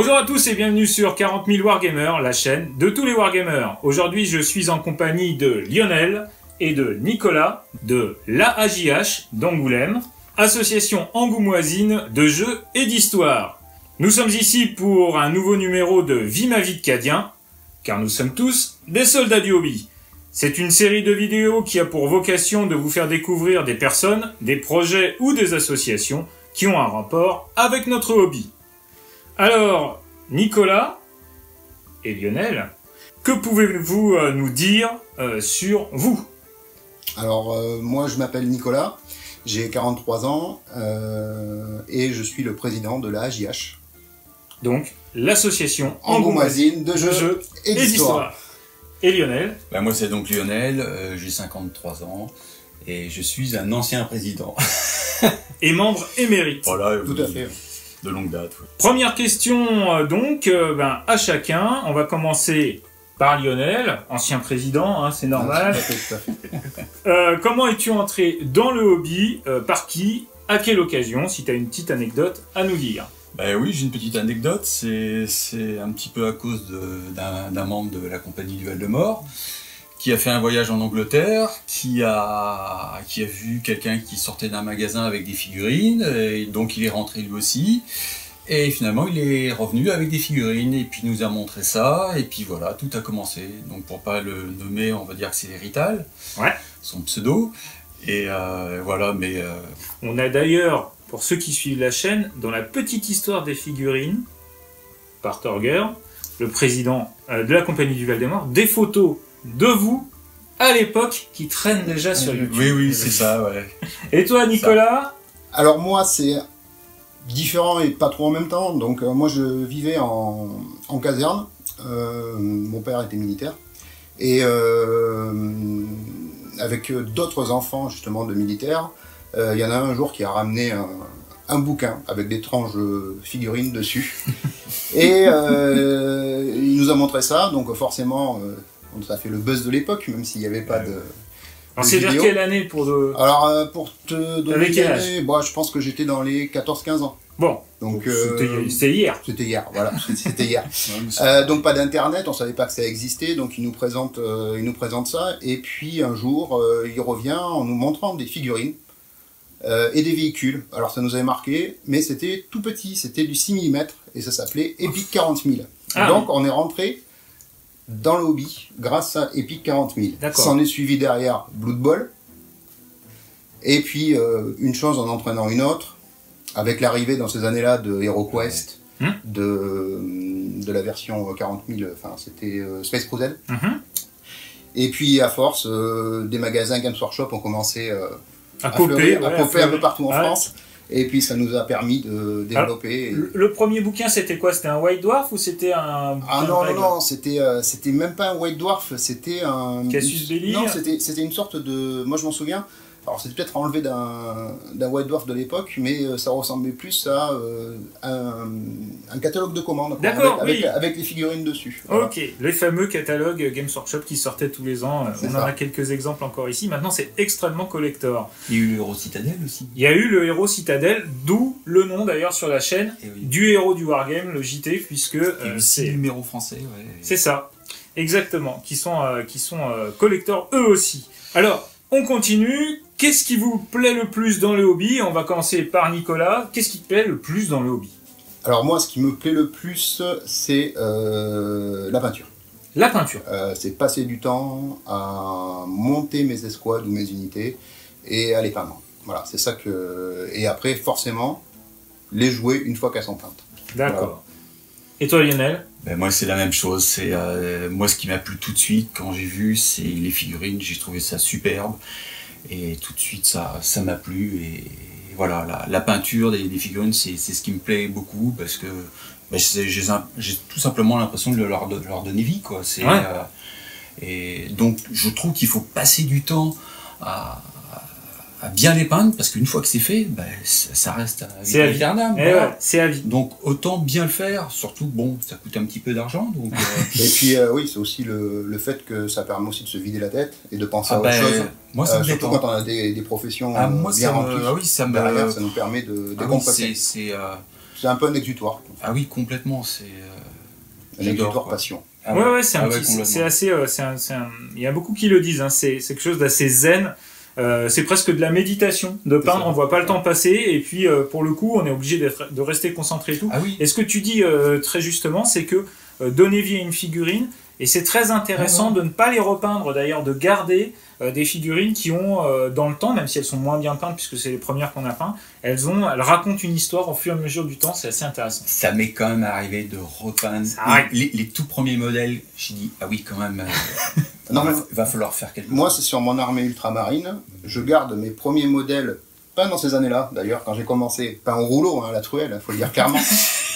Bonjour à tous et bienvenue sur 40 000 Wargamers, la chaîne de tous les Wargamers. Aujourd'hui, je suis en compagnie de Lionel et de Nicolas de l'AJH d'Angoulême, association angoumoisine de jeux et d'histoire. Nous sommes ici pour un nouveau numéro de Vie ma vie de Cadien, car nous sommes tous des soldats du hobby. C'est une série de vidéos qui a pour vocation de vous faire découvrir des personnes, des projets ou des associations qui ont un rapport avec notre hobby. Alors, Nicolas et Lionel, que pouvez-vous nous dire sur vous? Alors, moi je m'appelle Nicolas, j'ai 43 ans et je suis le président de la AJH. Donc, l'association angoumoisine de jeux et d'histoire. Et Lionel? Moi c'est donc Lionel, j'ai 53 ans et je suis un ancien président. Et membre émérite. Voilà, tout à fait. De longue date. Ouais. Première question donc à chacun. On va commencer par Lionel, ancien président, hein, c'est normal. Tout à fait. Comment es-tu entré dans le hobby? Par qui? À quelle occasion? Si tu as une petite anecdote à nous dire. Oui, j'ai une petite anecdote. C'est un petit peu à cause d'un membre de la compagnie du Val-de-Mort qui a fait un voyage en Angleterre, qui a vu quelqu'un qui sortait d'un magasin avec des figurines, et donc il est rentré lui aussi, et finalement il est revenu avec des figurines, et puis il nous a montré ça, et puis voilà, tout a commencé. Donc pour pas le nommer, on va dire que c'est Rital, ouais, son pseudo, et voilà, mais... On a d'ailleurs, pour ceux qui suivent la chaîne, dans la petite histoire des figurines, par Torger, le président de la compagnie du Val-de-Mort, des photos de vous, à l'époque, qui traînent déjà sur YouTube. Oui, c'est ça, ouais. Et toi, Nicolas? Alors moi, c'est différent et pas trop en même temps. Donc moi, je vivais en caserne. Mon père était militaire. Et avec d'autres enfants, justement, de militaires, il y en a un jour qui a ramené un bouquin avec des tranches figurines dessus. Et il nous a montré ça, donc forcément... ça a fait le buzz de l'époque, même s'il n'y avait pas de... Alors c'est vers quelle année pour de... Alors pour te donner avec quel âge? Je pense que j'étais dans les 14-15 ans. Bon, donc c'était hier. C'était hier, voilà, c'était hier. Donc pas d'internet, on savait pas que ça existait, donc il nous présente ça, et puis un jour il revient en nous montrant des figurines et des véhicules. Alors ça nous avait marqué, mais c'était tout petit, c'était du 6 mm, et ça s'appelait Epic 40 000. Donc on est rentré dans le hobby grâce à Epic 40 000. S'en est suivi derrière Blood Bowl. Et puis, une chose en entraînant une autre, avec l'arrivée dans ces années-là de HeroQuest, de la version 40 000, enfin c'était Space Crusade. Et puis, à force, des magasins Games Workshop ont commencé à popper un peu partout en France. Et puis ça nous a permis de développer. Alors, le premier bouquin, c'était quoi? C'était un White Dwarf ou c'était un... non, c'était même pas un White Dwarf, c'était un... Casus Belli? Non, c'était une sorte de... Moi je m'en souviens, alors c'était peut-être enlevé d'un White Dwarf de l'époque, mais ça ressemblait plus à un catalogue de commandes. Avec les figurines dessus. Voilà. Ok, les fameux catalogues Games Workshop qui sortaient tous les ans. On en a quelques exemples encore ici. Maintenant, c'est extrêmement collector. Il y a eu le héros Citadel aussi. Il y a eu le héros Citadel, d'où le nom d'ailleurs sur la chaîne du héros du Wargame, le JT, puisque c'est le numéro français. Ouais. C'est ça, exactement, qui sont collectors eux aussi. Alors, on continue. Qu'est-ce qui vous plaît le plus dans le hobby? On va commencer par Nicolas. Qu'est-ce qui te plaît le plus dans le hobby? Alors moi, ce qui me plaît le plus, c'est la peinture. La peinture. C'est passer du temps à monter mes escouades ou mes unités et à les peindre. Voilà, c'est ça que... Et après, forcément, les jouer une fois qu'elles sont peintes. D'accord. Voilà. Et toi, Lionel? Moi, c'est la même chose. C'est moi, ce qui m'a plu tout de suite quand j'ai vu, c'est les figurines. J'ai trouvé ça superbe. Et tout de suite, ça m'a plu. Et voilà, la peinture des figurines, c'est ce qui me plaît beaucoup parce que j'ai tout simplement l'impression de leur donner vie, quoi. Et donc, je trouve qu'il faut passer du temps à bien les peindre, parce qu'une fois que c'est fait, ça reste à vie éternelle. Voilà. C'est à vie. Donc autant bien le faire, surtout bon, ça coûte un petit peu d'argent. Donc, Et puis oui, c'est aussi le fait que ça permet aussi de se vider la tête et de penser à autre chose. Moi, ça me surtout quand on a des professions moi, bien remplies. Derrière, ça nous permet de décompresser. c'est un peu un exutoire. Ah oui, complètement, c'est... Un exutoire passion. Ah ouais, c'est c'est assez... il y a beaucoup qui le disent, hein, c'est quelque chose d'assez zen. C'est presque de la méditation, de peindre, on voit pas le temps passer, et puis pour le coup, on est obligé de rester concentré et tout. Ah oui. Et ce que tu dis très justement, c'est que donner vie à une figurine, et c'est très intéressant de ne pas les repeindre, d'ailleurs, de garder des figurines qui ont, dans le temps, même si elles sont moins bien peintes, puisque c'est les premières qu'on a peintes, elles racontent une histoire au fur et à mesure du temps, c'est assez intéressant. Ça m'est quand même arrivé de repeindre les tout premiers modèles. J'ai dit, ah oui, quand même, va falloir faire quelque chose. Moi, c'est sur mon armée ultramarine, je garde mes premiers modèles, pas dans ces années-là, d'ailleurs, quand j'ai commencé, pas en rouleau, hein, la truelle, il faut le dire clairement.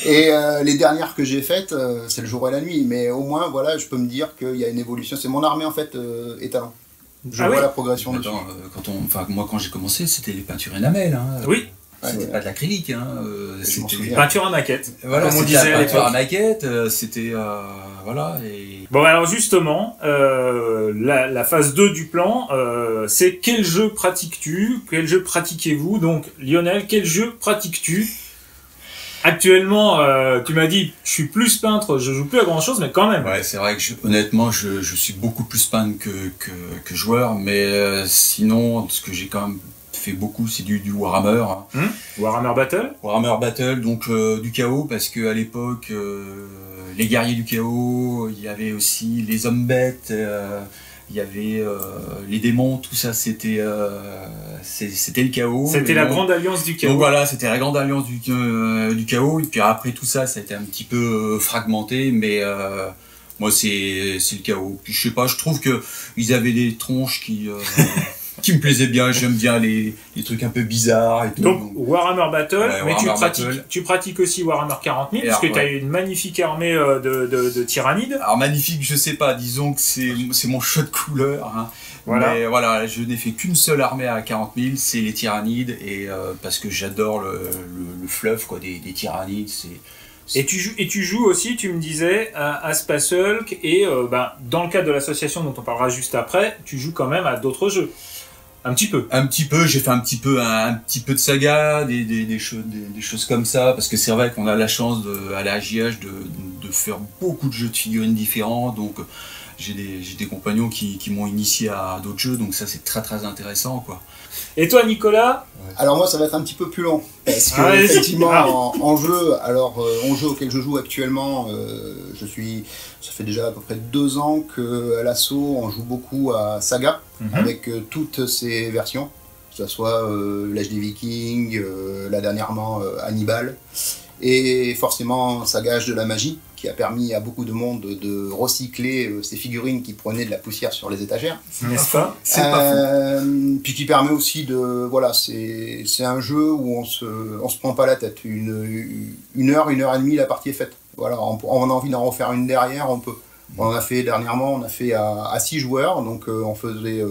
Et les dernières que j'ai faites, c'est le jour et la nuit, mais au moins, voilà, je peux me dire qu'il y a une évolution. C'est mon armée, en fait, étalon. Je vois la progression dessus. Moi, quand j'ai commencé, c'était les peintures énamel. Hein. Oui. C'était pas de l'acrylique. Hein. C'était peinture à maquette. Voilà, comme on disait à l'époque. Peinture à maquette, c'était... voilà. Et... Bon, alors justement, la phase 2 du plan, c'est quel jeu pratiques-tu? Quel jeu pratiquez-vous? Donc, Lionel, quel jeu pratiques-tu? Actuellement, tu m'as dit, je suis plus peintre, je joue plus à grand chose, mais quand même. Ouais, c'est vrai que honnêtement, je suis beaucoup plus peintre que joueur, mais sinon, ce que j'ai quand même fait beaucoup, c'est du Warhammer. Warhammer Battle. Warhammer Battle, donc du chaos, parce que à l'époque, les guerriers du chaos, il y avait aussi les hommes bêtes. Il y avait les démons, tout ça, c'était le chaos. C'était la grande alliance du chaos. Donc voilà, c'était la grande alliance du chaos. Et puis après tout ça, ça a été un petit peu fragmenté, mais moi c'est le chaos. Puis je sais pas, je trouve que ils avaient des tronches qui me plaisaient bien. J'aime bien les trucs un peu bizarres et tout. Donc Warhammer Battle, mais Warhammer tu pratiques aussi Warhammer 40 000, parce que tu as une magnifique armée de tyrannides. Alors magnifique, je sais pas, disons que c'est mon choix de couleur. Hein. Voilà. Mais voilà, je n'ai fait qu'une seule armée à 40 000, c'est les tyrannides, et parce que j'adore le fluff quoi, des tyrannides. Et tu joues aussi, tu me disais, à Space Hulk, et dans le cadre de l'association dont on parlera juste après, tu joues quand même à d'autres jeux. Un petit peu, j'ai fait un petit peu de saga, des choses comme ça, parce que c'est vrai qu'on a la chance à la AJH de faire beaucoup de jeux de figurines différents, donc j'ai des compagnons qui m'ont initié à d'autres jeux, donc ça c'est très très intéressant quoi. Et toi Nicolas? Alors moi ça va être un petit peu plus long, parce que effectivement en jeu, en jeu auquel je joue actuellement, ça fait déjà à peu près 2 ans qu'à l'assaut on joue beaucoup à Saga, avec toutes ses versions, que ce soit l'Âge des Vikings, là dernièrement Hannibal, et forcément Saga Âge de la Magie, qui a permis à beaucoup de monde de recycler ces figurines qui prenaient de la poussière sur les étagères. N'est-ce pas? C'est pas faux. Puis qui permet aussi de... Voilà, c'est un jeu où on se prend pas la tête. Une heure et demie, la partie est faite. Voilà, on a envie d'en refaire une derrière, on peut. On a fait dernièrement, on a fait à 6 joueurs, donc on faisait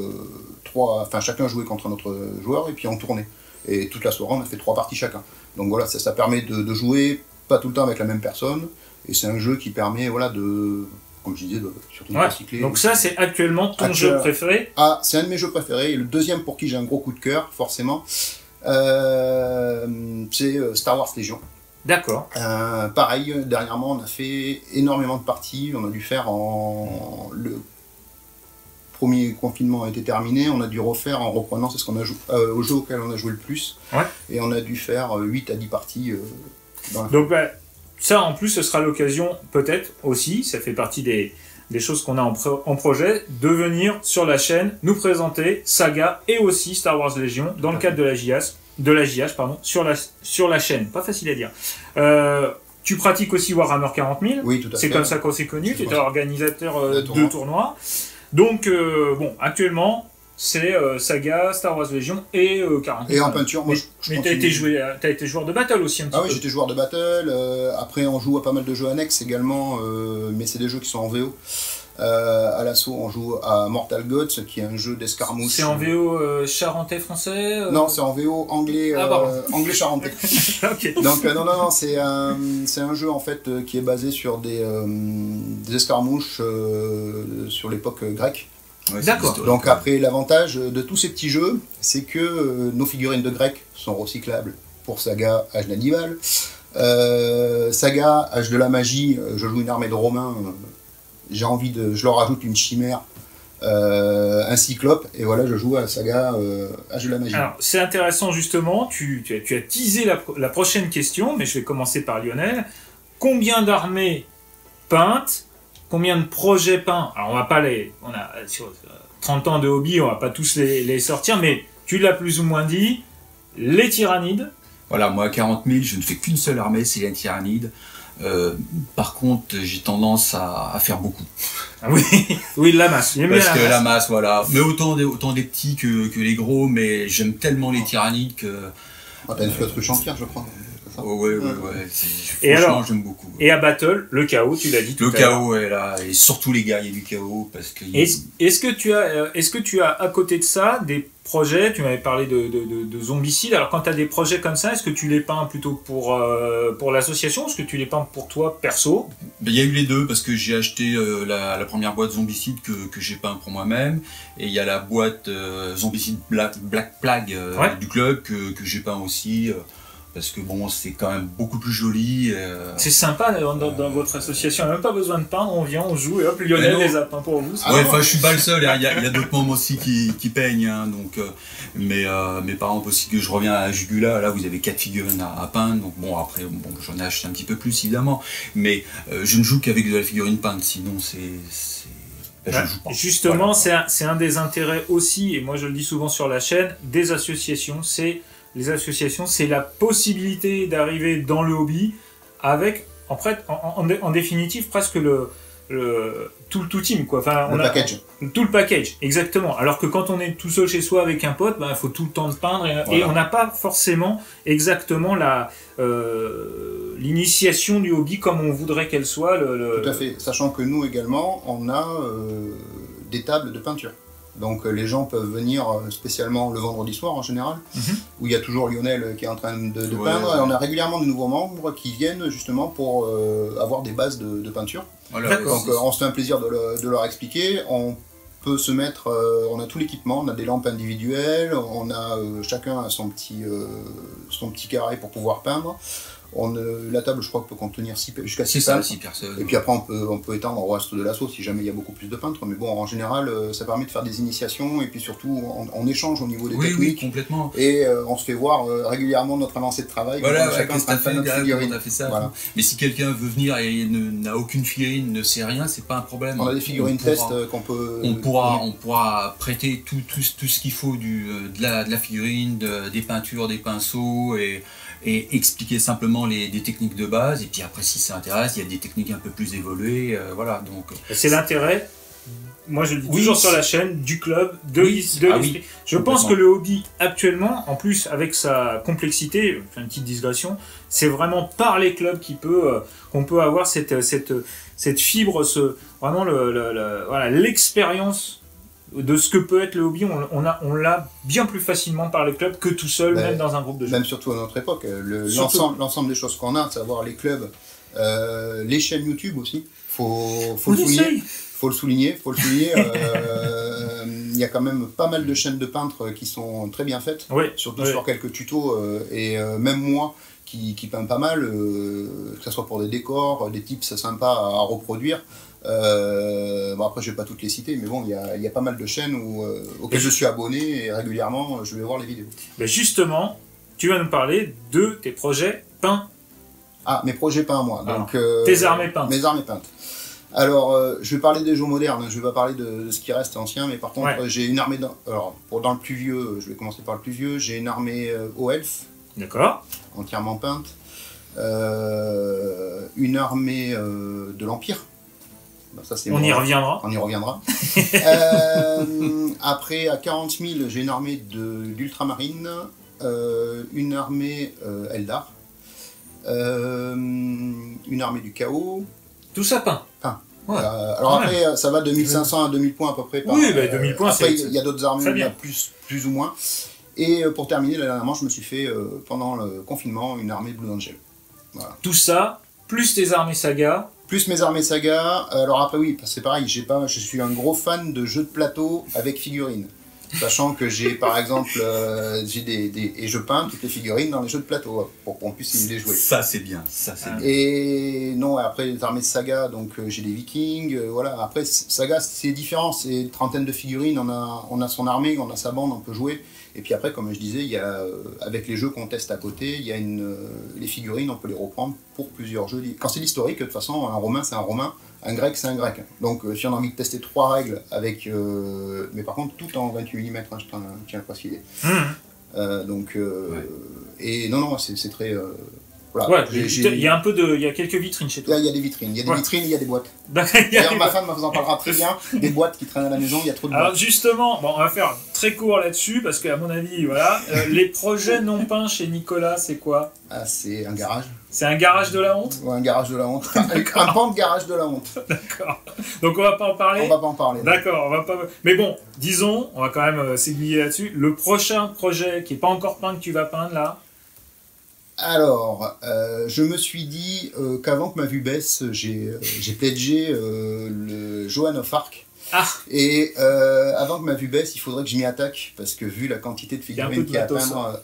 3... Enfin, chacun jouait contre un autre joueur, et puis on tournait. Et toute la soirée, on a fait 3 parties chacun. Donc voilà, ça permet de jouer pas tout le temps avec la même personne. Et c'est un jeu qui permet, voilà, comme je disais, surtout de recycler. Donc ça, c'est actuellement ton jeu préféré? Ah, c'est un de mes jeux préférés. Et le deuxième pour qui j'ai un gros coup de cœur, forcément, c'est Star Wars Légion. D'accord. Pareil, dernièrement, on a fait énormément de parties. On a dû faire le premier confinement a été terminé. On a dû refaire en reprenant, c'est ce qu'on a joué, au jeu auquel on a joué le plus. Ouais. Et on a dû faire 8 à 10 parties. Donc, ça, en plus, ce sera l'occasion, peut-être aussi, ça fait partie des choses qu'on a en projet, de venir sur la chaîne nous présenter Saga et aussi Star Wars Légion dans le cadre de la JH, sur la chaîne. Pas facile à dire. Tu pratiques aussi Warhammer 40 000. Oui, tout à fait. C'est comme ça qu'on s'est connus. Tu étais organisateur de tournois. Donc, actuellement, c'est Saga, Star Wars Légion et 40 000. Et en peinture, moi mais t'as été joueur de battle aussi un petit peu. Ah oui, j'étais joueur de battle. Après, on joue à pas mal de jeux annexes également, mais c'est des jeux qui sont en VO. À l'assaut, on joue à Mortal Gods, qui est un jeu d'escarmouche. C'est en VO charentais-français Non, c'est en VO anglais, anglais-charentais. Okay. Donc, non, c'est un jeu en fait qui est basé sur des escarmouches sur l'époque grecque. Ouais, d'accord. Donc après, l'avantage de tous ces petits jeux, c'est que nos figurines de Grecs sont recyclables pour Saga, Âge d'Hannibal. Saga, Âge de la magie, je joue une armée de Romains, je leur rajoute une chimère, un cyclope, et voilà, je joue à Saga, Âge de la magie. Alors, c'est intéressant justement, tu as teasé la prochaine question, mais je vais commencer par Lionel. Combien d'armées peintes, combien de projets peints? Alors, on a sur 30 ans de hobby, on va pas tous les sortir, mais tu l'as plus ou moins dit, les tyrannides. Voilà, moi à 40 000, je ne fais qu'une seule armée, c'est les tyrannides. Par contre, j'ai tendance à faire beaucoup. Ah oui, oui, la masse. Parce que la masse, voilà. Mais autant des petits que les gros, mais j'aime tellement les tyrannides que... T'as une flotte ruche entière, je crois. Ouais. Et alors, j'aime beaucoup. Et à Battle, le chaos, tu l'as dit tout à l'heure. Le chaos est là, et surtout les guerriers du chaos, parce que... Est-ce que tu as à côté de ça des projets? Tu m'avais parlé de zombicides. Alors quand tu as des projets comme ça, est-ce que tu les peins plutôt pour l'association, ou est-ce que tu les peins pour toi perso? Il y a eu les deux, parce que j'ai acheté la première boîte zombicide que j'ai peint pour moi-même, et il y a la boîte zombicide Black Plague du club que j'ai peint aussi. Parce que bon, c'est quand même beaucoup plus joli. C'est sympa dans votre association, il n'y a même pas besoin de peindre, on vient, on joue et hop, Lionel les a peints pour vous. Ouais, enfin je suis pas le seul, il y a d'autres membres aussi qui peignent, hein, donc, mais par exemple aussi que je reviens à Jugula, là vous avez 4 figurines à peindre, donc bon après j'en ai acheté un petit peu plus évidemment, mais je ne joue qu'avec de la figurine peinte, sinon je joue pas. Justement, voilà. C'est un des intérêts aussi, et moi je le dis souvent sur la chaîne, des associations, les associations, c'est la possibilité d'arriver dans le hobby avec, en définitive, presque tout le team, quoi. Enfin, tout le package, exactement. Alors que quand on est tout seul chez soi avec un pote, il faut tout le temps de peindre et on n'a pas forcément exactement l'initiation du hobby comme on voudrait qu'elle soit. Tout à fait. Sachant que nous également, on a des tables de peinture. Donc les gens peuvent venir spécialement le vendredi soir en général, où il y a toujours Lionel qui est en train de peindre, et on a régulièrement de nouveaux membres qui viennent justement pour avoir des bases de peinture. Voilà, donc on se fait un plaisir de leur expliquer. On peut se mettre, on a tout l'équipement, on a des lampes individuelles, on a chacun son petit carré pour pouvoir peindre. La table, je crois, peut contenir jusqu'à 6 personnes. Et puis après, on peut étendre au reste de l'assaut si jamais il y a beaucoup plus de peintres. Mais bon, en général, ça permet de faire des initiations et puis surtout, on échange au niveau des techniques. Oui, complètement. Et on se fait voir régulièrement notre avancée de travail. Voilà, chacun a fait ça. Voilà. Mais si quelqu'un veut venir et n'a aucune figurine, ne sait rien, c'est pas un problème. On a des figurines test qu'on peut... On pourra prêter tout ce qu'il faut de la figurine, des peintures, des pinceaux et expliquer simplement des techniques de base, et puis après si ça intéresse, il y a des techniques un peu plus évoluées, voilà. Donc c'est l'intérêt, moi je le dis toujours sur la chaîne, du club, de l'esprit. Je pense que le hobby actuellement, en plus avec sa complexité, je fais une petite digression, c'est vraiment par les clubs qu'on peut avoir cette fibre, vraiment l'expérience de ce que peut être le hobby, on l'a bien plus facilement par les clubs que tout seul, même dans un groupe de jeux. Même surtout à notre époque, l'ensemble des choses qu'on a, savoir les clubs, les chaînes YouTube aussi, faut le souligner. Il y a quand même pas mal de chaînes de peintres qui sont très bien faites, surtout sur quelques tutos, et même moi qui peins pas mal, que ce soit pour des décors, des tips sympas à reproduire. Après je vais pas toutes les citer, mais bon, il y a pas mal de chaînes auxquelles je suis abonné et régulièrement je vais voir les vidéos. Mais justement, tu vas nous parler de tes projets peints. Ah, mes projets peints moi. Alors, donc tes armées peintes. Mes armées peintes. Alors je vais parler des jeux modernes, je vais pas parler de ce qui reste ancien, mais par contre j'ai une armée dans le plus vieux, je vais commencer par le plus vieux, j'ai une armée aux elfes. D'accord. Entièrement peinte. Une armée de l'Empire. Ça, on y reviendra. On y reviendra. Après, à 40 000, j'ai une armée d'ultramarines, une armée Eldar, une armée du chaos. Tout ça peint. Ouais. Alors après, ça va de 1500 à 2000 points à peu près. 2000 points, après, il y a d'autres armées, plus ou moins. Et pour terminer, dernièrement, je me suis fait, pendant le confinement, une armée Blue Angel. Voilà. Tout ça, plus tes armées saga. Plus mes armées saga. Alors après, oui, c'est pareil, je suis un gros fan de jeux de plateau avec figurines. Sachant que j'ai, par exemple, et je peins toutes les figurines dans les jeux de plateau pour qu'on puisse les jouer. Ça, c'est bien. Ça, c'est bien. Et non, après les armées de Saga, donc j'ai des Vikings. Voilà. Après, Saga, c'est différent. C'est une trentaine de figurines. On a son armée, on a sa bande, on peut jouer. Et puis après, comme je disais, il y a, avec les jeux qu'on teste à côté, il y a les figurines, on peut les reprendre pour plusieurs jeux. Quand c'est l'historique, de toute façon, un romain, c'est un romain. Un grec, c'est un grec. Donc, si on a envie de tester 3 règles, avec, mais par contre, tout en 28 mm, je tiens à le préciser. Donc, et non, c'est très... voilà. Ouais, il y a un peu de, il y a quelques vitrines chez toi. Là, il y a des vitrines, il y a des boîtes. D'ailleurs, Ma femme vous en parlera très bien, des boîtes qui traînent à la maison, il y a trop de boîtes. Alors justement, bon, on va faire très court là-dessus, parce qu'à mon avis, voilà, les projets non peints chez Nicolas, c'est quoi? Ah, c'est un garage. C'est un garage de la honte? Ouais, un garage de la honte. Un pan de garage de la honte. D'accord. Donc on va pas en parler? On va pas en parler. D'accord, on va pas... Mais bon, disons, on va quand même s'aiguiller là-dessus, le prochain projet qui est pas encore peint que tu vas peindre là? Alors, je me suis dit qu'avant que ma vue baisse, j'ai pledgé le Joan of Arc. Ah. Et avant que ma vue baisse, il faudrait que je m'y attaque, parce que vu la quantité de figurines qu'il y a à peindre,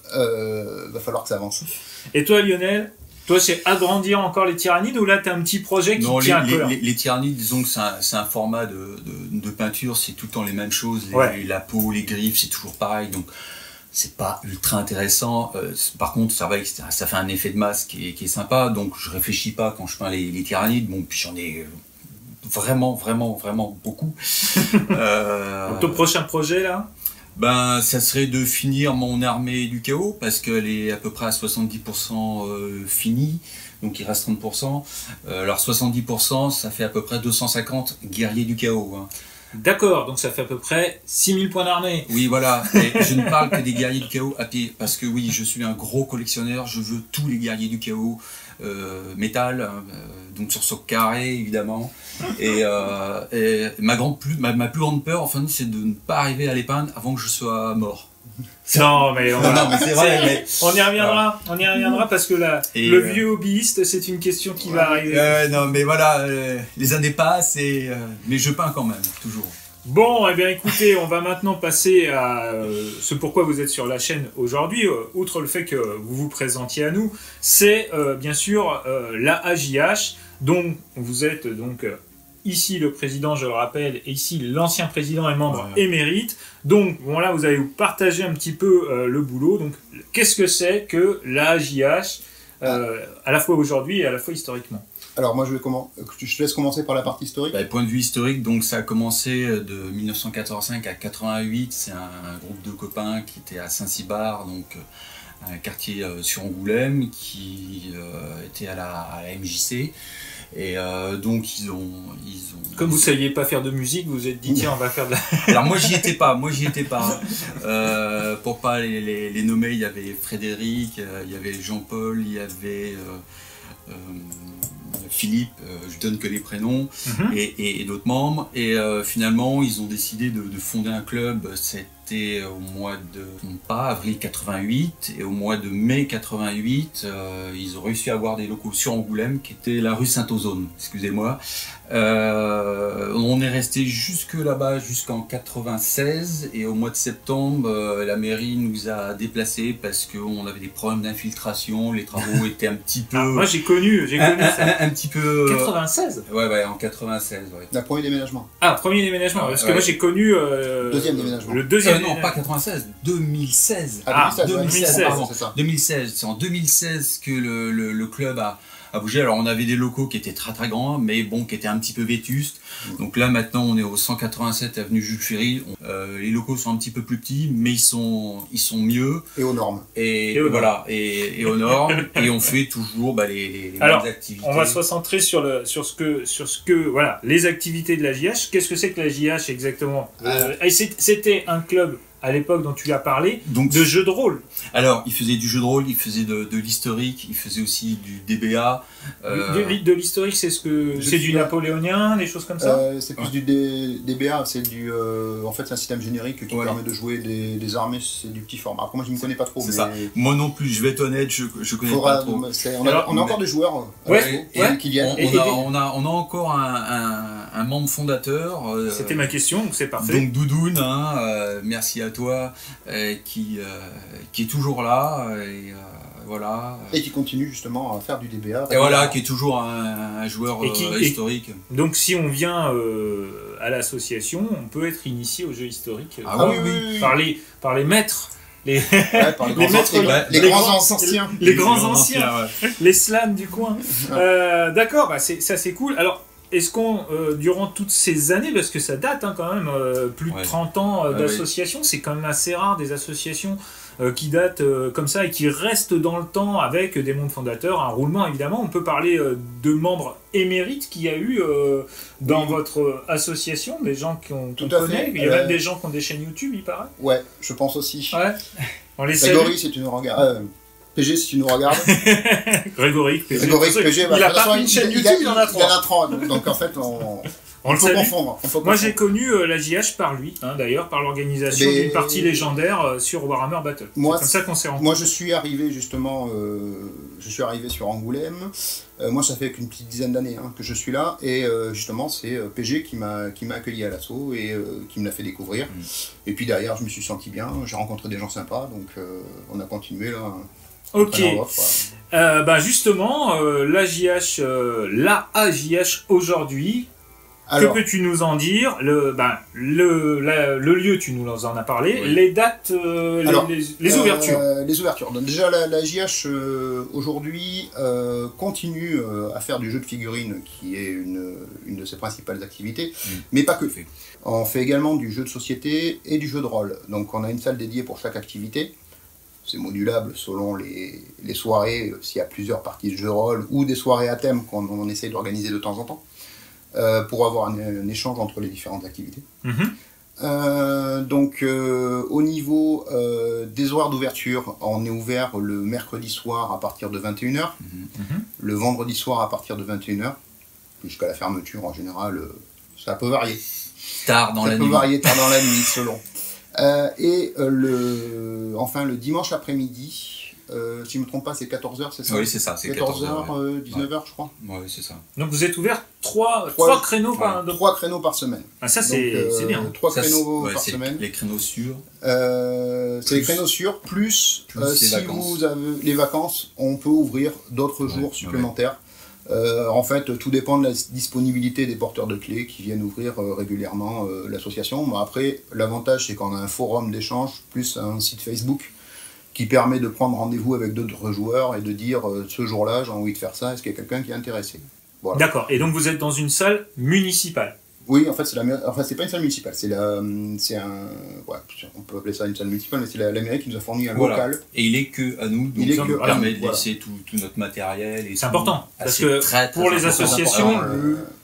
va falloir que ça avance. Et toi Lionel, toi c'est agrandir encore les tyrannides, ou là tu as un petit projet qui tient à cœur? Les tyrannides, disons que c'est un format de peinture, c'est tout le temps les mêmes choses, la peau, les griffes, c'est toujours pareil, donc c'est pas ultra intéressant. Par contre, ça fait un effet de masse qui est sympa, donc je réfléchis pas quand je peins les tyrannides. Bon, puis j'en ai vraiment beaucoup. Donc, ton prochain projet là? Ben, ça serait de finir mon armée du chaos, parce qu'elle est à peu près à 70% finie, donc il reste 30%. Alors 70%, ça fait à peu près 250 guerriers du chaos. Hein. D'accord, donc ça fait à peu près 6000 points d'armée. Oui, voilà, et je ne parle que des guerriers du chaos à pied, parce que oui, je suis un gros collectionneur, je veux tous les guerriers du chaos, métal, donc sur soc carré évidemment, et ma plus grande peur, enfin, c'est de ne pas arriver à les peindre avant que je sois mort. Non, mais c'est vrai, mais... on y reviendra parce que là, le vieux hobbyiste, c'est une question qui va arriver. Non, mais voilà, les années passent, mais je peins quand même, toujours. Bon, eh bien écoutez, on va maintenant passer à ce pourquoi vous êtes sur la chaîne aujourd'hui, outre le fait que vous vous présentiez à nous, c'est bien sûr la AJH, dont vous êtes donc ici le président, je le rappelle, et ici l'ancien président et membre émérite. Donc bon, là vous allez vous partager un petit peu le boulot. Donc qu'est-ce que c'est que la AJH à la fois aujourd'hui et à la fois historiquement? Alors moi je te laisse commencer par la partie historique. Point de vue historique, donc ça a commencé de 1985 à 88. C'est un groupe de copains qui était à Saint-Cybard, donc un quartier sur Angoulême, qui était à la MJC. Et donc ils ont... Comme vous ne saviez pas faire de musique, vous vous êtes dit tiens on va faire de la... Alors moi j'y étais pas. Pour pas les nommer, il y avait Frédéric, il y avait Jean-Paul, il y avait Philippe, je donne que les prénoms, et d'autres membres. Et finalement ils ont décidé de fonder un club. C'était au mois de avril 88, et au mois de mai 88, ils ont réussi à avoir des locaux sur Angoulême, qui était la rue Saint-Ozone, excusez-moi. On est resté jusque là-bas jusqu'en 96, et au mois de septembre, la mairie nous a déplacés parce qu'on avait des problèmes d'infiltration, les travaux étaient un petit peu... moi j'ai connu ça. Un petit peu... 96 Ouais, en 96, ouais. Le premier déménagement. Ah, premier déménagement, parce que moi j'ai connu... deuxième déménagement. Le deuxième non, pas 96, 2016. Ah, 2016, pardon, c'est ça. 2016. C'est en 2016 que le club a bougé. Alors on avait des locaux qui étaient très très grands, mais bon, qui étaient un petit peu vétustes. Donc là maintenant on est au 187 avenue Jules Ferry. Les locaux sont un petit peu plus petits, mais ils sont mieux. Et aux normes. Et voilà, et aux normes. Et on fait toujours les mêmes activités. On va se concentrer sur ce que voilà, les activités de la JH. Qu'est-ce que c'est que la JH exactement? C'était un club à l'époque dont tu as parlé, donc, de jeux de rôle. Alors, il faisait du jeu de rôle, il faisait de l'historique, il faisait aussi du DBA. De l'historique, c'est du napoléonien, des choses comme ça? C'est plus du DBA, c'est en fait c'est un système générique qui permet de jouer des armées, c'est du petit format. Après moi je ne m'y connais pas trop. C'est ça. Moi non plus, je vais être honnête, je connais pas trop. On a encore des joueurs qui viennent. On a encore un membre fondateur. C'était ma question, donc c'est parfait. Donc Doudoune, hein, merci à toi, qui est toujours là. Voilà. Et qui continue justement à faire du DBA. Et voilà, qui est toujours un joueur historique. Donc si on vient à l'association, on peut être initié aux jeux historiques par les maîtres. Les grands anciens. Les grands anciens. Ouais. Les slams du coin. D'accord, bah ça c'est cool. Alors, est-ce qu'on, durant toutes ces années, parce que ça date quand même, plus de 30 ans d'association, c'est quand même assez rare des associations qui datent comme ça et qui restent dans le temps avec des membres fondateurs, un roulement évidemment. On peut parler de membres émérites qu'il y a eu dans votre association, des gens qu'on connaît. Il y a même des gens qui ont des chaînes YouTube, il paraît. Ouais, je pense aussi. Ouais. On les Grégory, si tu nous regardes. PG, si tu nous regardes. Grégory, PG. PG, il a pas une chaîne YouTube, il en a 3. Il en a 3, donc en fait, on faut confondre. Moi, j'ai connu la JH par lui, d'ailleurs, par l'organisation d'une partie légendaire sur Warhammer Battle. C'est comme ça qu'on s'est rencontrés. Moi, je suis arrivé justement, sur Angoulême. Moi, ça fait qu'une petite dizaine d'années que je suis là, et justement, c'est PG qui m'a accueilli à l'assaut et qui me l'a fait découvrir. Et puis derrière, je me suis senti bien, j'ai rencontré des gens sympas, donc on a continué là. Ok. Justement, l'AJH aujourd'hui. Alors, que peux-tu nous en dire? Le lieu, tu nous en as parlé. Oui. Les dates, les ouvertures. Les ouvertures. Donc déjà, la JH aujourd'hui continue à faire du jeu de figurines, qui est une de ses principales activités, mais pas que. On fait également du jeu de société et du jeu de rôle. Donc on a une salle dédiée pour chaque activité. C'est modulable selon les soirées, s'il y a plusieurs parties de jeu de rôle, ou des soirées à thème qu'on essaye d'organiser de temps en temps. Pour avoir un échange entre les différentes activités. Donc au niveau des horaires d'ouverture, on est ouvert le mercredi soir à partir de 21h, le vendredi soir à partir de 21h, jusqu'à la fermeture en général, ça peut varier. Tard dans la nuit. Ça peut varier tard dans la nuit selon. Et le dimanche après-midi, si je ne me trompe pas, c'est 14h, c'est ça? Oui, c'est ça, c'est 14h, 19h, je crois. Oui, c'est ça. Donc vous êtes ouvert 3 créneaux par... 3 créneaux par semaine. Ah, ça, c'est bien. 3 créneaux par semaine. Les créneaux sûrs. C'est les créneaux sûrs, plus si vous avez les vacances, on peut ouvrir d'autres jours supplémentaires. En fait, tout dépend de la disponibilité des porteurs de clés qui viennent ouvrir régulièrement l'association. Mais après, l'avantage, c'est qu'on a un forum d'échange, plus un site Facebook, qui permet de prendre rendez-vous avec d'autres joueurs et de dire ce jour-là j'ai envie de faire ça, est-ce qu'il y a quelqu'un qui est intéressé? Voilà. D'accord, et donc vous êtes dans une salle municipale? Oui, en fait c'est pas une salle municipale, on peut appeler ça une salle municipale, mais c'est la mairie qui nous a fourni un local. Et il est que à nous, donc ça nous permet de laisser tout notre matériel. C'est important, parce que pour les associations,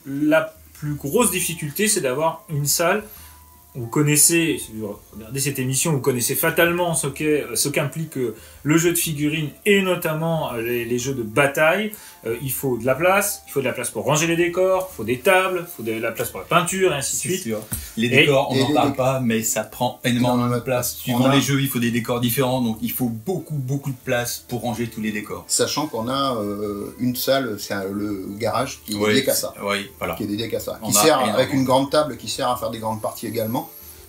la plus grosse difficulté c'est d'avoir une salle. Vous connaissez, si vous regardez cette émission, vous connaissez fatalement ce qu'implique le jeu de figurines et notamment les jeux de bataille. Il faut de la place, pour ranger les décors, il faut des tables, il faut de la place pour la peinture et ainsi de suite. Sûr. Les décors, on n'en parle pas, mais ça prend énormément de place. Suivant les jeux, il faut des décors différents, donc il faut beaucoup de place pour ranger tous les décors. Sachant qu'on a une salle, c'est le garage qui est dédié qu'à ça. Oui, voilà. Qui est dédié qu'à ça. Qui sert avec une grande table qui sert à faire des grandes parties également.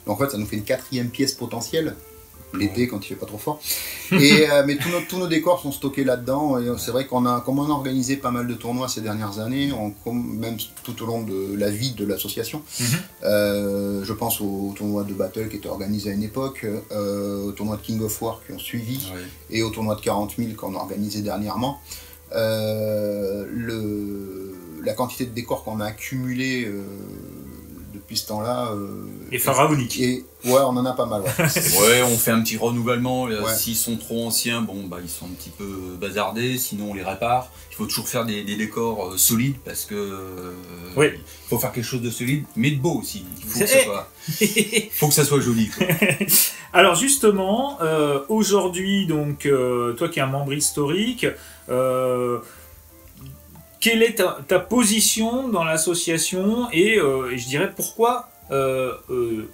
Donc en fait, ça nous fait une 4e pièce potentielle, l'été quand il fait pas trop fort. Et, mais tous nos décors sont stockés là-dedans. Et c'est vrai comme on a organisé pas mal de tournois ces dernières années, même tout au long de la vie de l'association. Je pense aux tournois de Battle qui étaient organisés à une époque, aux tournois de King of War qui ont suivi, et aux tournois de 40 000 qu'on a organisé dernièrement. La quantité de décors qu'on a accumulé depuis ce temps-là et pharaonique. Ouais, on en a pas mal. Ouais, on fait un petit renouvellement. S'ils sont trop anciens, ils sont un petit peu bazardés. Sinon, on les répare. Il faut toujours faire des décors solides parce que il faut faire quelque chose de solide, mais de beau aussi. Il faut que ça soit joli. Quoi. Alors justement, aujourd'hui, donc toi qui es un membre historique. Quelle est ta position dans l'association et je dirais pourquoi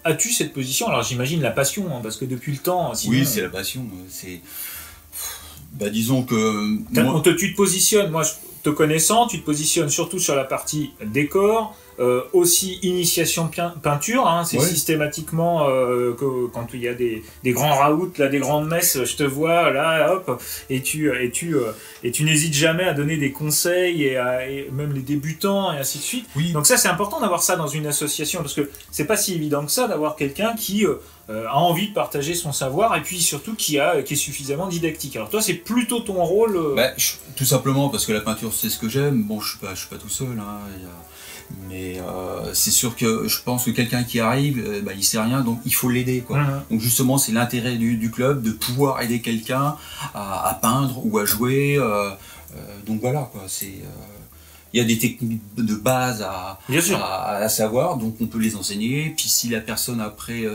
as-tu cette position? Alors j'imagine la passion, parce que depuis le temps... Sinon, oui, c'est la passion. Disons que... Tu te positionnes, moi te connaissant, tu te positionnes surtout sur la partie décor, aussi initiation peinture, hein, c'est systématiquement quand il y a des grands raouts, là, des grandes messes, je te vois là, hop, et tu n'hésites jamais à donner des conseils et même les débutants et ainsi de suite. Oui. Donc ça c'est important d'avoir ça dans une association parce que c'est pas si évident que ça d'avoir quelqu'un qui a envie de partager son savoir et puis surtout qui est suffisamment didactique. Alors toi c'est plutôt ton rôle. Tout simplement parce que la peinture c'est ce que j'aime. Bon, je suis pas tout seul, hein, mais c'est sûr que je pense que quelqu'un qui arrive, il sait rien, donc il faut l'aider, quoi. Donc justement c'est l'intérêt du club de pouvoir aider quelqu'un à peindre ou à jouer. Donc voilà, quoi. Il y a des techniques de base à savoir, donc on peut les enseigner. Puis si la personne après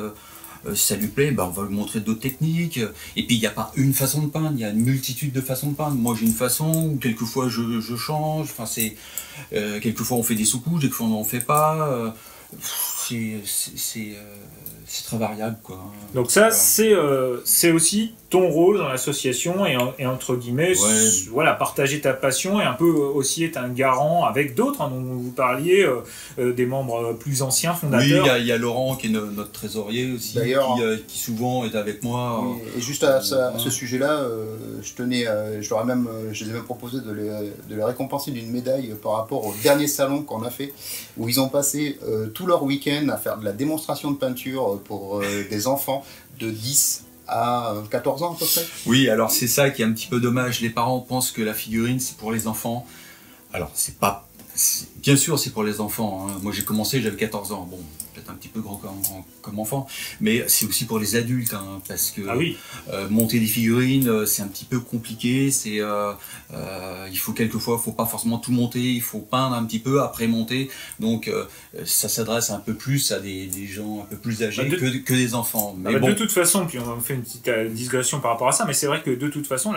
ça lui plaît, on va lui montrer d'autres techniques. Et puis il n'y a pas une façon de peindre, il y a une multitude de façons de peindre. Moi j'ai une façon, ou quelquefois je change. Enfin quelquefois on fait des sous-couches, quelquefois on n'en fait pas. C'est très variable, quoi. Donc ça c'est aussi ton rôle dans l'association et entre guillemets voilà, partager ta passion et un peu aussi être un garant avec d'autres dont vous parliez, des membres plus anciens fondateurs. Oui, il y a Laurent qui est notre trésorier aussi, qui souvent est avec moi. Oui, et juste à ce sujet-là, je les ai même proposé de les récompenser d'une médaille par rapport au dernier salon qu'on a fait, où ils ont passé tout leur week-end à faire de la démonstration de peinture pour des enfants de 10 à 14 ans à peu près. Oui, alors c'est ça qui est un petit peu dommage. Les parents pensent que la figurine c'est pour les enfants. Alors bien sûr c'est pour les enfants, hein. Moi j'ai commencé, j'avais 14 ans. Bon, peut-être un petit peu grand comme enfant, mais c'est aussi pour les adultes, hein, parce que monter des figurines c'est un petit peu compliqué. Il faut quelquefois, faut pas forcément tout monter, il faut peindre un petit peu après monter. Donc ça s'adresse un peu plus à des gens un peu plus âgés que des enfants. Mais de toute façon, puis on fait une petite digression par rapport à ça, mais c'est vrai que de toute façon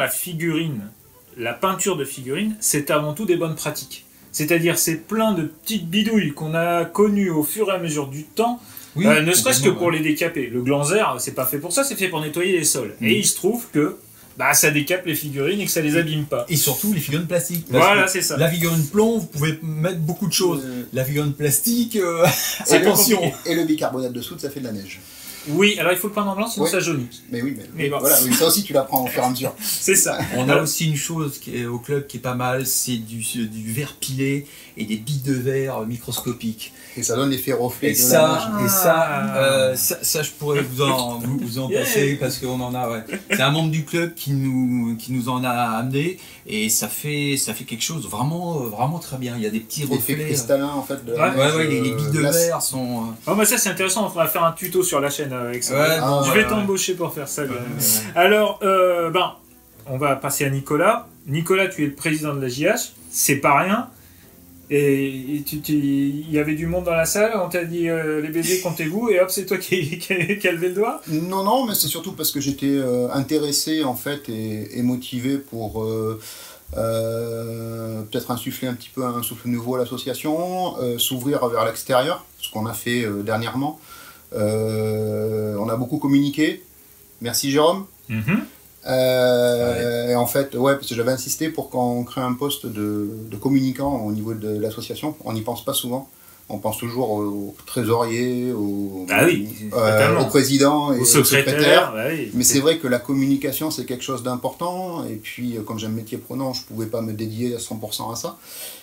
la peinture de figurine, c'est avant tout des bonnes pratiques. C'est-à-dire, c'est plein de petites bidouilles qu'on a connues au fur et à mesure du temps, ne serait-ce que pour les décaper. Le glanzer, c'est pas fait pour ça, c'est fait pour nettoyer les sols. Et il se trouve que ça décape les figurines et que ça les abîme pas. Et surtout les figurines plastiques. Voilà, c'est ça. La figurine plomb, vous pouvez mettre beaucoup de choses. La figurine plastique, attention. Et le bicarbonate de soude, ça fait de la neige. Oui, alors il faut le peindre en blanc, sinon ça jaunit. Mais voilà, ça aussi tu l'apprends au fur et à mesure. C'est ça. On a aussi une chose qui est au club qui est pas mal, c'est du verre pilé et des billes de verre microscopiques. Et ça donne l'effet reflet. Ça, je pourrais vous en passer parce qu'on en a. Ouais. C'est un membre du club qui nous en a amené et ça fait quelque chose vraiment très bien. Il y a des petits reflets. L'effet cristallin en fait. Les billes de verre sont. Ça c'est intéressant. On va faire un tuto sur la chaîne avec ça. Je vais t'embaucher pour faire ça. Alors, on va passer à Nicolas. Nicolas, tu es le président de la JH. C'est pas rien. Et il y avait du monde dans la salle, on t'a dit les baisers, comptez-vous, et hop, c'est toi qui a levé le doigt? Non, mais c'est surtout parce que j'étais intéressé en fait et motivé pour peut-être insuffler un petit peu un souffle nouveau à l'association, s'ouvrir vers l'extérieur, ce qu'on a fait dernièrement. On a beaucoup communiqué. Merci Jérôme. Et en fait, parce que j'avais insisté pour qu'on crée un poste de communicant au niveau de l'association. On n'y pense pas souvent. On pense toujours au trésorier, au président et au secrétaire. Mais c'est vrai que la communication, c'est quelque chose d'important. Et puis, comme j'ai un métier prenant, je ne pouvais pas me dédier à 100% à ça.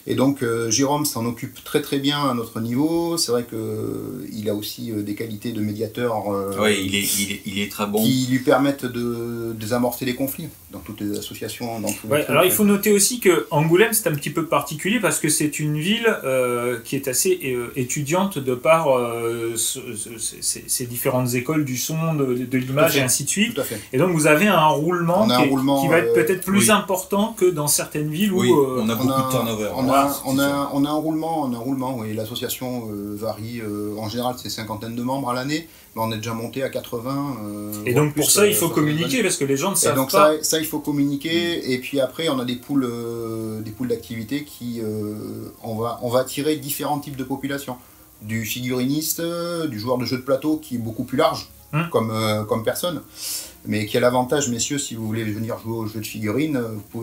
Et donc, Jérôme s'en occupe très très bien à notre niveau. C'est vrai qu'il a aussi des qualités de médiateur il est très bon. Qui lui permettent de désamorcer les conflits dans toutes les associations. Alors, il faut noter aussi qu'Angoulême, c'est un petit peu particulier parce que c'est une ville qui est assez étudiante de par ces différentes écoles du son, de l'image et ainsi de suite. Tout à fait. Et donc, vous avez un roulement qui va être peut-être plus important que dans certaines villes où on a beaucoup de turnover. On a un roulement, oui. L'association varie, en général c'est 50 de membres à l'année, mais on est déjà monté à 80. Et donc pour ça il faut communiquer parce que les gens ne savent pas. Ça il faut communiquer, et puis après on a des poules d'activités qui on va attirer différents types de populations. Du figuriniste, du joueur de jeux de plateau qui est beaucoup plus large, comme personne. Mais qui a l'avantage, messieurs, si vous voulez venir jouer au jeu de figurines, vous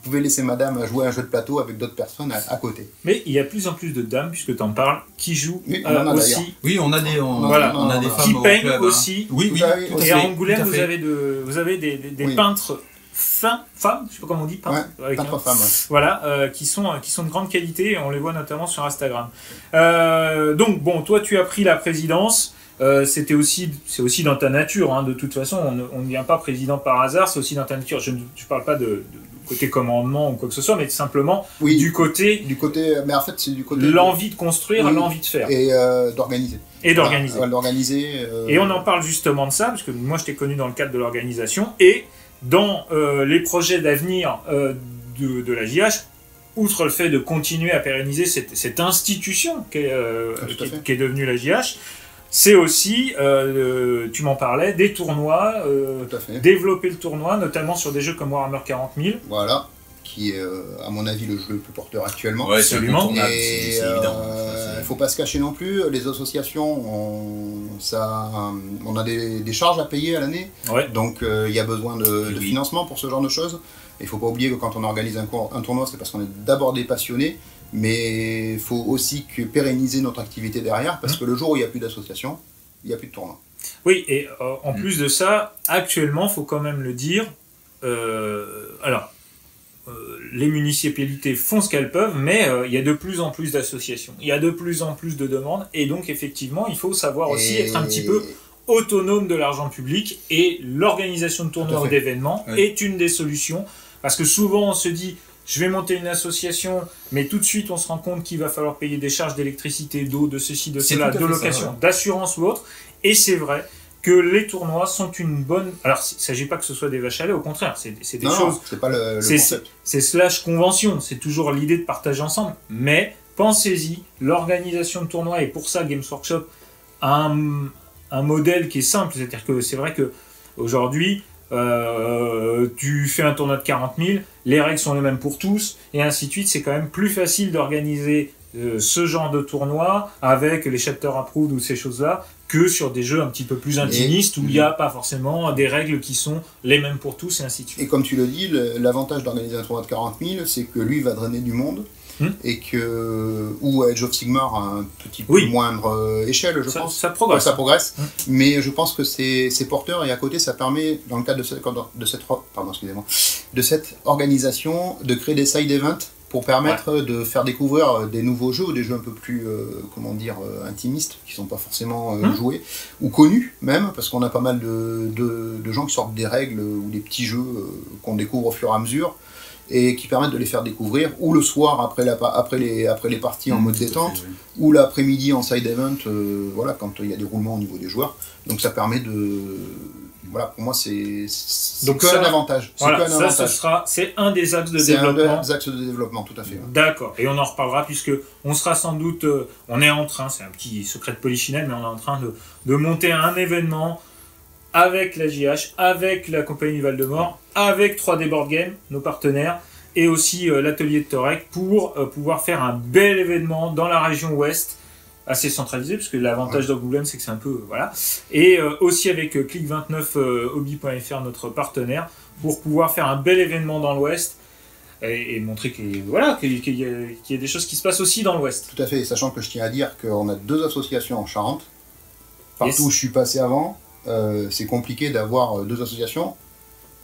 pouvez laisser madame jouer à un jeu de plateau avec d'autres personnes à côté. Mais il y a de plus en plus de dames, puisque tu en parles, qui jouent aussi. Oui, on a des femmes qui peignent club, aussi. Oui, tout à fait. Et à Angoulême, vous avez des peintres femmes, je sais pas comment on dit, peintres femmes. Voilà, qui sont de grande qualité, et on les voit notamment sur Instagram. Donc, bon, toi, tu as pris la présidence. C'est aussi dans ta nature, hein, de toute façon, on ne vient pas président par hasard, c'est aussi dans ta nature. Je ne parle pas de côté commandement ou quoi que ce soit, mais simplement du côté, mais en fait c'est du côté l'envie de construire, l'envie de faire et d'organiser. Et on en parle justement de ça, parce que moi je t'ai connu dans le cadre de l'organisation et dans les projets d'avenir de la JH. Outre le fait de continuer à pérenniser cette institution qui est devenue la JH, c'est aussi, tu m'en parlais, des tournois, développer le tournoi, notamment sur des jeux comme Warhammer 40 000. Voilà, qui est, à mon avis, le jeu le plus porteur actuellement. Ouais, absolument. C'est évident. Il ne faut pas se cacher non plus, les associations, on a des charges à payer à l'année, donc il y a besoin de financement pour ce genre de choses. Il ne faut pas oublier que quand on organise un tournoi, c'est parce qu'on est d'abord des passionnés, mais il faut aussi pérenniser notre activité derrière, parce que le jour où il n'y a plus d'association, il n'y a plus de tournoi. Oui, et en plus de ça, actuellement, il faut quand même le dire, les municipalités font ce qu'elles peuvent, mais il y a de plus en plus d'associations, il y a de plus en plus de demandes, et donc effectivement, il faut savoir aussi être un petit peu autonome de l'argent public, et l'organisation de tournois ou d'événements est une des solutions, parce que souvent on se dit je vais monter une association, mais tout de suite on se rend compte qu'il va falloir payer des charges d'électricité, d'eau, de ceci, de cela, de location, d'assurance ou autre, et c'est vrai que les tournois sont une bonne... Alors il ne s'agit pas que ce soit des vaches à lait, au contraire, c'est des choses... Non, c'est pas le concept. C'est slash convention, c'est toujours l'idée de partager ensemble, mais pensez-y, l'organisation de tournois, et pour ça Games Workshop a un modèle qui est simple, c'est-à-dire que c'est vrai que aujourd'hui tu fais un tournoi de 40 000, les règles sont les mêmes pour tous, et ainsi de suite. C'est quand même plus facile d'organiser ce genre de tournoi avec les chapter approved ou ces choses-là que sur des jeux un petit peu plus intimistes où il n'y a pas forcément des règles qui sont les mêmes pour tous et ainsi de suite. Et comme tu le dis, l'avantage d'organiser un tournoi de 40 000, c'est que lui va drainer du monde. Et que ou Age of Sigmar à un petit peu moindre échelle, je pense. Ça progresse. Ça progresse. Mais je pense que c'est porteur, et à côté, ça permet, dans le cadre de cette organisation, de créer des side events pour permettre de faire découvrir des nouveaux jeux ou des jeux un peu plus, intimistes, qui ne sont pas forcément joués, ou connus même, parce qu'on a pas mal de gens qui sortent des règles ou des petits jeux qu'on découvre au fur et à mesure, et qui permettent de les faire découvrir, ou le soir après les parties en mode détente, ou l'après-midi en side event, quand il y a des roulements au niveau des joueurs. Donc ça permet de... Voilà, pour moi c'est un avantage. C'est un des axes de développement. C'est un des axes de développement, tout à fait. D'accord, et on en reparlera puisque on sera sans doute... on est en train, c'est un petit secret de polichinelle, mais on est en train de monter un événement avec la JH, avec la compagnie Val-de-Mort, avec 3D Board Game, nos partenaires, et aussi l'atelier de Torek, pour pouvoir faire un bel événement dans la région ouest, assez centralisé, parce que l'avantage d'Angoulême, c'est que c'est un peu... Voilà. Et aussi avec click29hobby.fr, notre partenaire, pour pouvoir faire un bel événement dans l'ouest, et montrer qu'il y a des choses qui se passent aussi dans l'ouest. Tout à fait, sachant que je tiens à dire qu'on a 2 associations en Charente, partout où je suis passé avant. C'est compliqué d'avoir 2 associations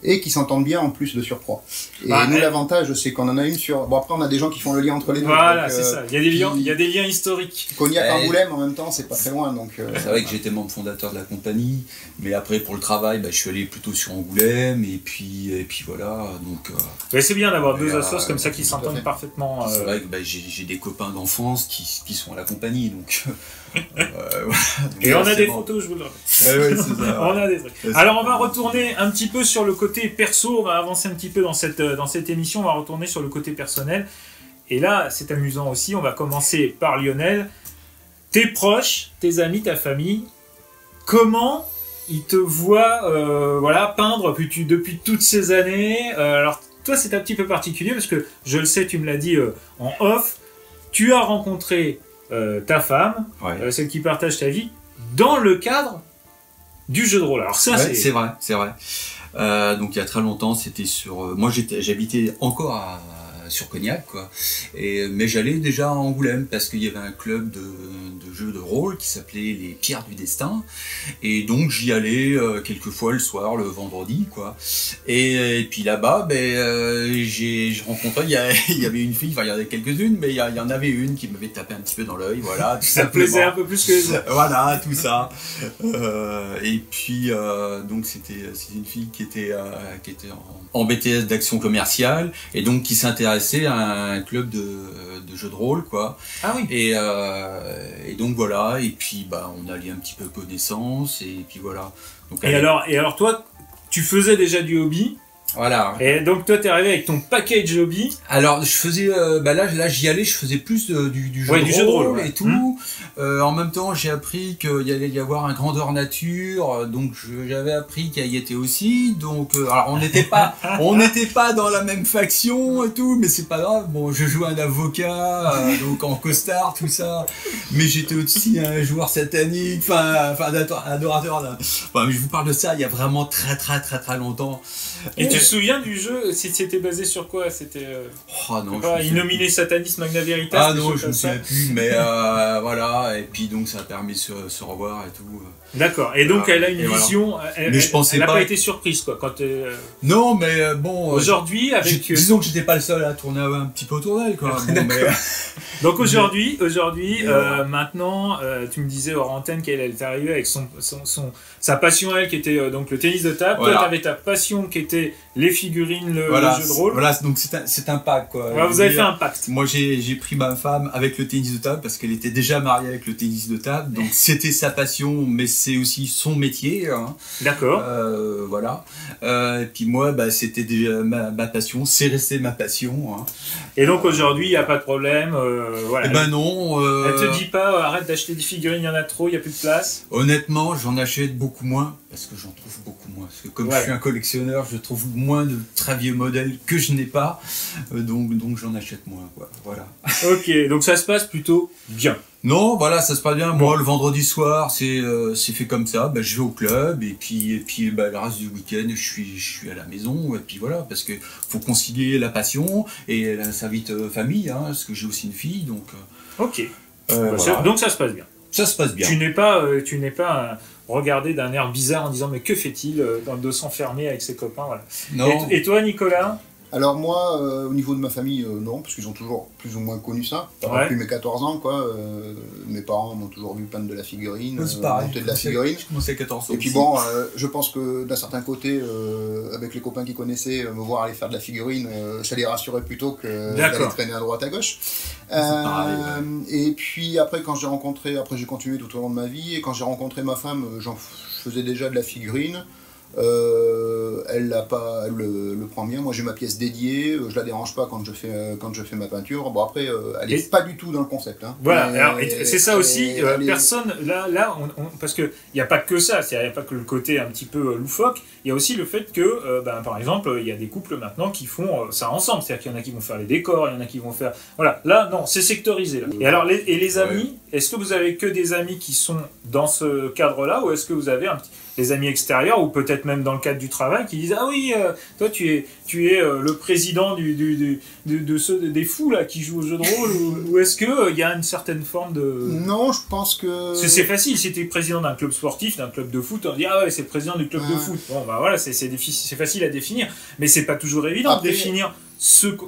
et qui s'entendent bien en plus de surcroît. Et nous, l'avantage, c'est qu'on en a une sur... Bon, après, on a des gens qui font le lien entre les deux. Voilà, c'est ça. Il y a des liens historiques. Cognac-Angoulême, en même temps, c'est pas très loin. Donc, c'est vrai que j'étais membre fondateur de la compagnie, mais après, pour le travail, je suis allé plutôt sur Angoulême, et puis voilà. Donc, mais c'est bien d'avoir 2 assos comme ça qui s'entendent parfaitement. C'est vrai que j'ai des copains d'enfance qui sont à la compagnie, donc... Et on a des photos, je vous le rappelle. C'est ça. On a des trucs. Alors on va retourner un petit peu sur le côté perso, on va avancer un petit peu dans cette émission, on va retourner sur le côté personnel. Et là, c'est amusant aussi, on va commencer par Lionel. Tes proches, tes amis, ta famille, comment ils te voient peindre depuis toutes ces années? Alors toi, c'est un petit peu particulier parce que, je le sais, tu me l'as dit en off, tu as rencontré ta femme, celle qui partage ta vie, dans le cadre du jeu de rôle. Alors ça, c'est vrai, c'est vrai. Donc il y a très longtemps, c'était sur. Moi, j'habitais encore sur Cognac, quoi. Mais j'allais déjà à Angoulême parce qu'il y avait un club de jeux de rôle qui s'appelait les Pierres du Destin, et donc j'y allais quelques fois le soir, le vendredi, quoi. Et puis là-bas, j'ai rencontré, il y avait une fille, enfin il y en avait quelques-unes, mais il y en avait une qui m'avait tapé un petit peu dans l'œil, voilà. Ça plaisait un peu plus que les autres. Voilà, tout ça. Et puis donc c'était une fille qui était en BTS d'action commerciale, et donc qui s'intéressait à un club de jeux de rôle, quoi. Ah oui. Et donc voilà, et puis on a lié un petit peu connaissance, et puis voilà. Donc, et alors toi, tu faisais déjà du hobby. Voilà. Et donc toi t'es arrivé avec ton package hobby. Alors je faisais, là j'y allais, je faisais plus du jeu de rôle et tout. En même temps j'ai appris qu'il allait y avoir un grandeur nature, donc j'avais appris qu'elle y était aussi. Donc alors on n'était pas dans la même faction et tout, mais c'est pas grave. Bon, je jouais un avocat, donc en costard tout ça, mais j'étais aussi un joueur satanique, enfin adorateur. Enfin, je vous parle de ça il y a vraiment très longtemps. Et tu te souviens du jeu? C'était basé sur quoi? C'était Innominé Satanis Magna Veritas. Ah non, je ne sais plus, mais voilà, et puis donc ça a permis de se revoir et tout. D'accord, et donc elle a une vision, mais je pensais elle n'a pas été surprise, quoi, quand non, mais bon... Aujourd'hui, disons que j'étais pas le seul à tourner un petit peu autour d'elle, quoi. Bon, mais... Donc aujourd'hui, maintenant, tu me disais hors antenne qu'elle est arrivée avec sa passion, elle, qui était donc le tennis de table. Voilà. Toi, tu avais ta passion qui était les figurines, le jeu de rôle. Voilà, donc c'est un pacte, quoi. Voilà, vous avez fait un pacte. Moi, j'ai pris ma femme avec le tennis de table parce qu'elle était déjà mariée avec le tennis de table, donc c'était sa passion, mais c'est aussi son métier. Hein. D'accord. Voilà. Et puis moi, c'était déjà ma passion, c'est resté ma passion. Hein. Et donc aujourd'hui, il n'y a pas de problème. Voilà. Eh ben non. Elle te dit pas, arrête d'acheter des figurines, il y en a trop, il n'y a plus de place. Honnêtement, j'en achète beaucoup moins parce que j'en trouve beaucoup moins. Parce que comme je suis un collectionneur, je trouve moins de très vieux modèles que je n'ai pas, donc j'en achète moins, quoi. Voilà. Ok, donc ça se passe plutôt bien. Non, voilà, ça se passe bien. Moi, le vendredi soir, c'est fait comme ça. Je vais au club, et puis le reste du week-end, je suis à la maison, et puis voilà, parce que faut concilier la passion et sa vie de famille, hein, parce que j'ai aussi une fille, donc. Ok. Voilà. Donc ça se passe bien. Ça se passe bien. Tu n'es pas regardé d'un air bizarre en disant mais que fait-il de s'enfermer avec ses copains, voilà. Non. Et toi, Nicolas? Alors moi, au niveau de ma famille, non, parce qu'ils ont toujours plus ou moins connu ça. Depuis mes 14 ans, quoi. Mes parents m'ont toujours vu peindre de la figurine, monter de la figurine. Je commençais à 14 ans. Et puis bon, je pense que d'un certain côté, avec les copains qui connaissaient, me voir aller faire de la figurine, ça les rassurait plutôt que d'aller traîner à droite à gauche. Et puis après, j'ai continué tout au long de ma vie, et quand j'ai rencontré ma femme, je faisais déjà de la figurine. Elle le prend bien. Moi j'ai ma pièce dédiée, je la dérange pas quand je fais ma peinture. Bon après elle est pas du tout dans le concept. Hein. Voilà. C'est ça aussi. Personne là parce que il y a pas que ça. Il y a pas que le côté un petit peu loufoque. Il y a aussi le fait que par exemple il y a des couples maintenant qui font ça ensemble. C'est-à-dire qu'il y en a qui vont faire les décors, il y en a qui vont faire voilà. Là non, c'est sectorisé. Là. Et alors les amis, est-ce que vous avez que des amis qui sont dans ce cadre-là, ou est-ce que vous avez des amis extérieurs, ou peut-être même dans le cadre du travail, qui disent ah oui, toi tu es le président des fous là qui jouent au jeu de rôle, ou est-ce que il y a une certaine forme de... Non, je pense que c'est facile. Si tu es président d'un club sportif, d'un club de foot, on dit ah ouais, c'est le président du club de foot. Bon voilà, c'est facile à définir, mais c'est pas toujours évident de définir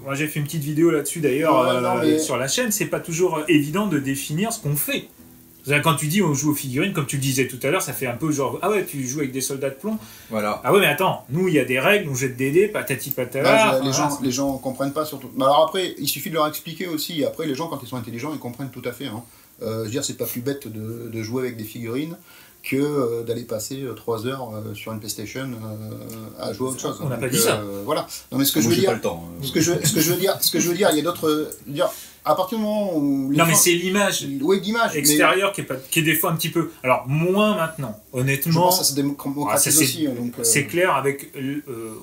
moi j'ai fait une petite vidéo là-dessus d'ailleurs sur la chaîne. C'est pas toujours évident de définir ce qu'on fait. Quand tu dis on joue aux figurines, comme tu le disais tout à l'heure, ça fait un peu genre ah ouais, tu joues avec des soldats de plomb. Voilà. Ah ouais, mais attends, nous il y a des règles, on jette des dés, patati patata. Les gens comprennent pas surtout. Mais alors après, il suffit de leur expliquer aussi. Et après, les gens quand ils sont intelligents, ils comprennent tout à fait. Hein. Je veux dire, c'est pas plus bête de jouer avec des figurines que d'aller passer 3 heures sur une PlayStation à jouer à autre chose. On n'a pas dit ça. Voilà. Non mais ce que je veux dire, ce que je veux dire, il y a d'autres. À partir du moment où... Non, mais c'est l'image extérieure mais... qui est des fois un petit peu... Alors, moins maintenant, honnêtement... Je pense que ça se démocratise aussi. C'est clair, avec...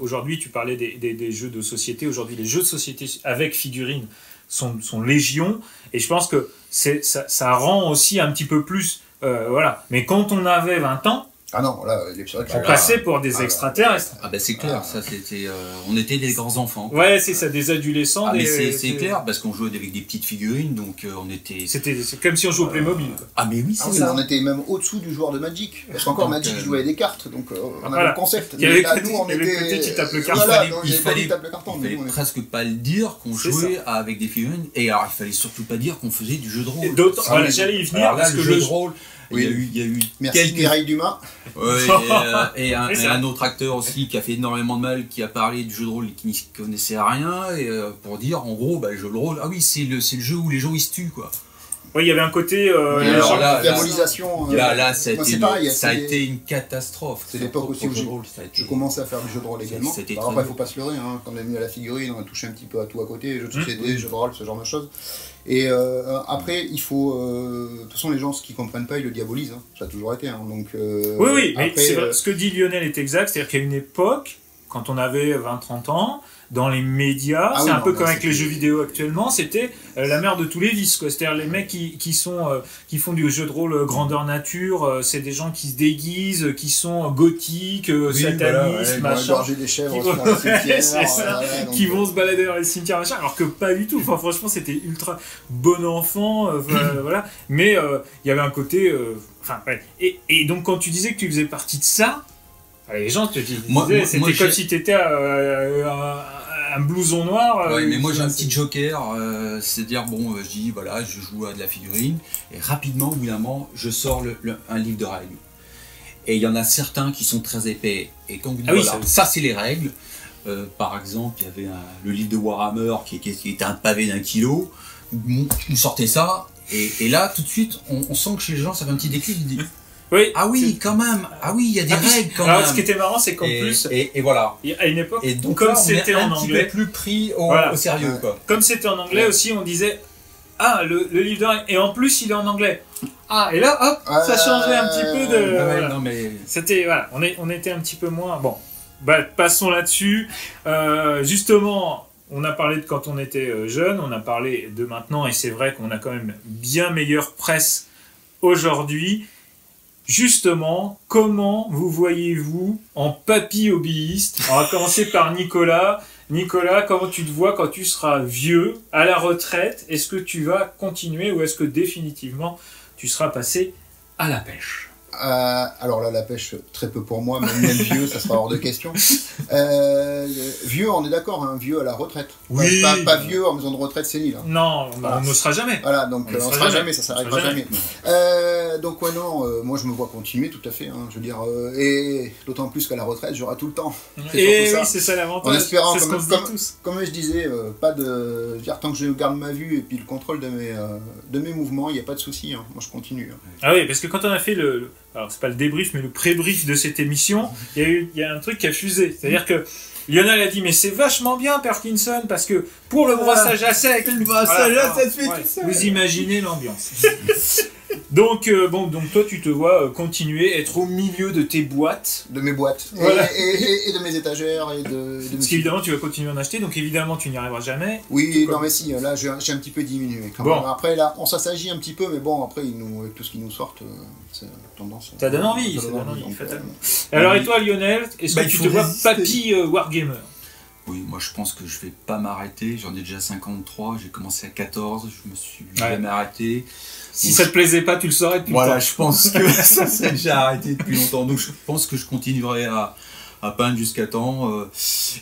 aujourd'hui, tu parlais des jeux de société. Aujourd'hui, les jeux de société avec figurines sont légion. Et je pense que ça rend aussi un petit peu plus... voilà. Mais quand on avait 20 ans, Ah non, là, c'est vrai que On passait pour des extraterrestres. Ah bah c'est clair, ça c'était... on était des grands enfants. Ouais, c'est ça, des adolescents. Ah mais c'est clair, parce qu'on jouait avec des petites figurines, donc on était... C'est comme si on jouait au Playmobil. Ah mais oui, c'est ça. On était même au-dessous du joueur de Magic. Parce qu'encore Magic jouait des cartes, donc on avait le concept. Il y avait le côté tu tapes le carton. Il fallait presque pas le dire qu'on jouait avec des figurines, et alors il fallait surtout pas dire qu'on faisait du jeu de rôle. Voilà, j'allais y venir, parce que le jeu de rôle... Oui. Il y a eu Merci Mireille Dumas. Et un autre acteur aussi qui a fait énormément de mal, qui a parlé du jeu de rôle et qui n'y connaissait rien, et pour dire en gros, le jeu de rôle, ah oui, c'est le jeu où les gens ils se tuent, quoi. Oui, il y avait un côté diabolisation. Là, ça a été une catastrophe. C'est l'époque aussi où je commençais à faire du jeu de rôle également. Après, il faut pas se leurrer, hein. Quand on est venu à la figurine, on a touché un petit peu à tout à côté, jeux de société, jeux de rôle, ce genre de choses. Et après, il faut. De toute façon, les gens, ce qu'ils comprennent pas, ils le diabolisent. Hein. Ça a toujours été. Hein. Donc, oui, mais c'est vrai, ce que dit Lionel est exact. C'est-à-dire qu'à une époque, quand on avait 20-30 ans, dans les médias, c'est un peu comme avec les jeux vidéo actuellement, c'était la mère de tous les vices, quoi. C'est-à-dire les mecs qui font du jeu de rôle grandeur nature, c'est des gens qui se déguisent, qui sont gothiques, satanistes, machin, des chèvres dans les cimetières, qui vont se balader dans les cimetières, machin, alors que pas du tout. Enfin, franchement, c'était ultra bon enfant, voilà. Mais il y avait un côté, et donc quand tu disais que tu faisais partie de ça, les gens te disaient, c'était comme si tu étais un blouson noir. Ouais, mais moi j'ai un petit joker, c'est-à-dire, je dis, voilà, je joue à de la figurine, et rapidement, au bout d'un moment, je sors un livre de règles. Et il y en a certains qui sont très épais, et quand vous dites, ça c'est les règles, par exemple, il y avait le livre de Warhammer qui était un pavé d'1 kilo, vous sortez ça, et là, tout de suite, on sent que chez les gens, ça fait un petit déclic, ils disent, oui, ah oui, quand même. Ah oui, il y a des règles quand même. Alors, ce qui était marrant, c'est qu'en plus, et voilà. À une époque, et donc, comme c'était en anglais, plus pris au sérieux, quoi. Comme c'était en anglais aussi, on disait, le livre de règles, et en plus, il est en anglais. Ah, et là, hop, ça changeait un petit peu de. Non mais. C'était on était un petit peu moins. Bon, passons là-dessus. Justement. On a parlé de quand on était jeune, on a parlé de maintenant, et c'est vrai qu'on a quand même bien meilleure presse aujourd'hui. Justement, comment vous voyez-vous en papy hobbyiste? On va commencer par Nicolas. Nicolas, comment tu te vois quand tu seras vieux, à la retraite? Est-ce que tu vas continuer ou est-ce que définitivement tu seras passé à la pêche? Alors là, la pêche, très peu pour moi, même vieux, ça sera hors de question. Vieux, on est d'accord, hein, vieux à la retraite. Oui. Pas vieux en maison de retraite sénile. Hein. Non, on ne sera jamais. Voilà, donc on ne sera jamais, ça s'arrêtera jamais. Donc ouais, non, moi je me vois continuer tout à fait. Hein, je veux dire, et d'autant plus qu'à la retraite, j'aurai tout le temps. Et oui, c'est ça l'avantage. En espérant, tous. Comme je disais, pas de, je veux dire, tant que je garde ma vue et puis le contrôle de mes mouvements, il n'y a pas de souci. Hein, moi je continue. Hein. Ah oui, parce que quand on a fait alors c'est pas le débrief mais le pré-brief de cette émission, il y a un truc qui a fusé, c'est-à-dire que Lionel a dit mais c'est vachement bien Parkinson parce que pour le brossage à sec, le brossage à sec, fait tout ça. Vous imaginez l'ambiance. Donc toi tu te vois continuer, être au milieu de tes boîtes. De mes boîtes. Voilà. Et de mes étagères et de parce qu'évidemment tu vas continuer à en acheter, donc évidemment tu n'y arriveras jamais. Oui, non mais si, là j'ai un petit peu diminué quand même. Après là, on s'assagit un petit peu, mais bon après avec tout ce qui nous sort, c'est tendance. Ça donne envie, fatalement. Alors et toi Lionel, est-ce que tu te vois papy wargamer? Oui, moi je pense que je vais pas m'arrêter, j'en ai déjà 53, j'ai commencé à 14, je me suis jamais arrêté. Si ça te plaisait pas, tu le saurais depuis longtemps. Je pense que ça s'est déjà arrêté depuis longtemps, donc je pense que je continuerai à peindre jusqu'à temps.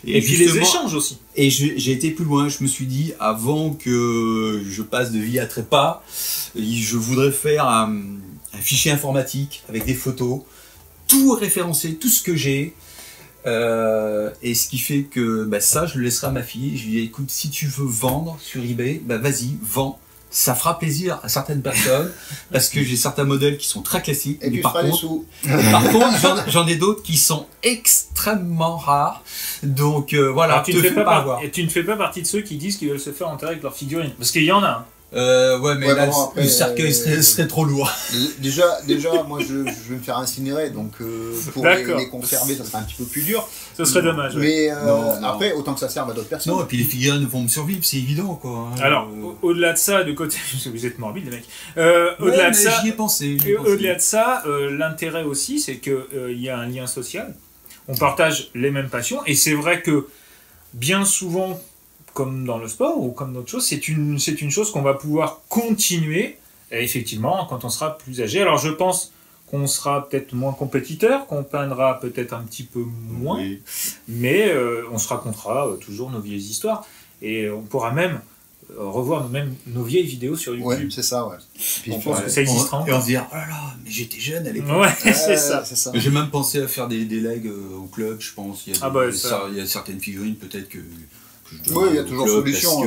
Et puis les échanges aussi. Et j'ai été plus loin, je me suis dit, avant que je passe de vie à trépas, je voudrais faire un fichier informatique avec des photos, tout référencer, tout ce que j'ai. Et ce qui fait que ça je le laisserai à ma fille. Je lui dis écoute, si tu veux vendre sur eBay, vas-y, vends, ça fera plaisir à certaines personnes parce que j'ai certains modèles qui sont très classiques et par contre j'en ai d'autres qui sont extrêmement rares, donc voilà. Alors, tu ne fais pas partie de ceux qui disent qu'ils veulent se faire enterrer avec leur figurine, parce qu'il y en a. Ouais, mais Ouais, là, bon, après, le cercueil serait trop lourd. Déjà, moi, je vais me faire incinérer, donc pour les conserver, ça serait un petit peu plus dur. Ce serait dommage. Ouais. Mais Non. après, autant que ça serve à d'autres personnes. Non, et puis les figurines vont me survivre, c'est évident, quoi. Alors, au-delà de ça, de côté, vous êtes morbide, les mecs. Ouais, Au-delà de mais ça, j'y ai pensé. au-delà de ça, l'intérêt aussi, c'est que il y a un lien social. On partage les mêmes passions, et c'est vrai que bien souvent, comme dans le sport ou comme d'autres choses, c'est une chose qu'on va pouvoir continuer, effectivement, quand on sera plus âgé. Alors, je pense qu'on sera peut-être moins compétiteur, qu'on peindra peut-être un petit peu moins, Oui. mais on se racontera toujours nos vieilles histoires, et on pourra même revoir nos vieilles vidéos sur YouTube. Ouais, c'est ça, ouais. Puis, On pense que ça existera Et on encore. se dire, oh là là, mais j'étais jeune à l'époque. Ouais, c'est ça. C'est ça. J'ai même pensé à faire des legs au club, je pense. Il y a, Ah bah, ça. il y a certaines figurines, peut-être que je Oui, il y a au toujours club solution,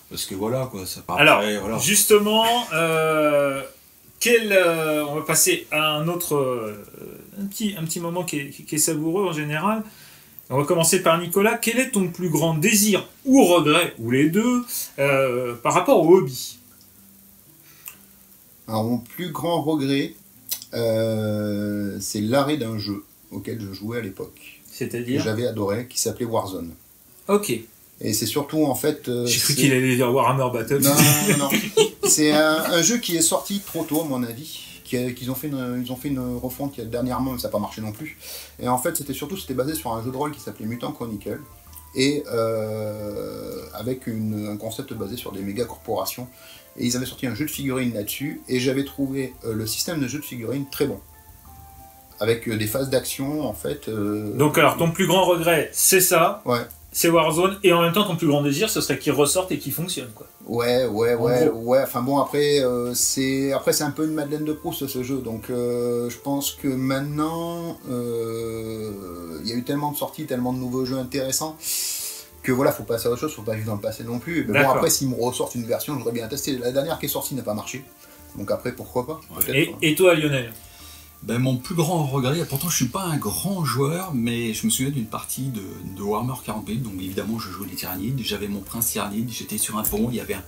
parce que voilà, quoi, ça part Alors, après, voilà. justement, on va passer à un autre, un petit moment qui est savoureux en général. On va commencer par Nicolas. Quel est ton plus grand désir ou regret, ou les deux, par rapport au hobby? Alors, mon plus grand regret, c'est l'arrêt d'un jeu auquel je jouais à l'époque, que C'est-à-dire? j'avais adoré, qui s'appelait Warzone. Ok. Et c'est surtout, en fait... J'ai cru qu'il allait dire Warhammer Battle. Non, non. C'est un jeu qui est sorti trop tôt, à mon avis. Ils ont fait une refonte dernièrement, mais ça n'a pas marché non plus. Et en fait, c'était basé sur un jeu de rôle qui s'appelait Mutant Chronicle, et avec un concept basé sur des méga corporations. Et ils avaient sorti un jeu de figurines là-dessus, et j'avais trouvé le système de jeu de figurines très bon. Avec des phases d'action, en fait. Donc alors, ton plus grand regret, c'est ça, Ouais. c'est Warzone, et en même temps, ton plus grand désir, ce serait qu'il ressorte et qu'il fonctionne, quoi. Ouais. gros. Enfin bon, après, c'est un peu une Madeleine de Proust, ce jeu. Donc, je pense que maintenant, il y a eu tellement de sorties, tellement de nouveaux jeux intéressants, que voilà, faut passer à autre chose, faut pas vivre dans le passé non plus. Mais bon, D'accord. après, s'ils me ressortent une version, je voudrais bien tester. La dernière qui est sortie n'a pas marché. Donc après, pourquoi pas, peut-être. Et toi, Lionel? Ben, mon plus grand regret, pourtant je suis pas un grand joueur, mais je me souviens d'une partie de Warhammer 40 donc évidemment je jouais les tyrannides, j'avais mon prince tyrannide, j'étais sur un pont, il y avait un